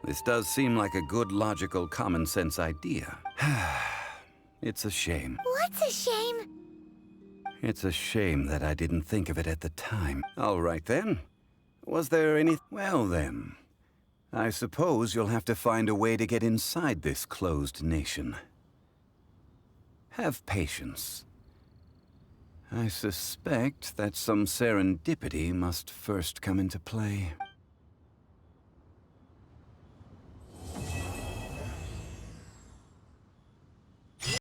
This does seem like a good, logical, common-sense idea. It's a shame. What's a shame? It's a shame that I didn't think of it at the time. All right then. Was there any... Well then, I suppose you'll have to find a way to get inside this closed nation. Have patience. I suspect that some serendipity must first come into play.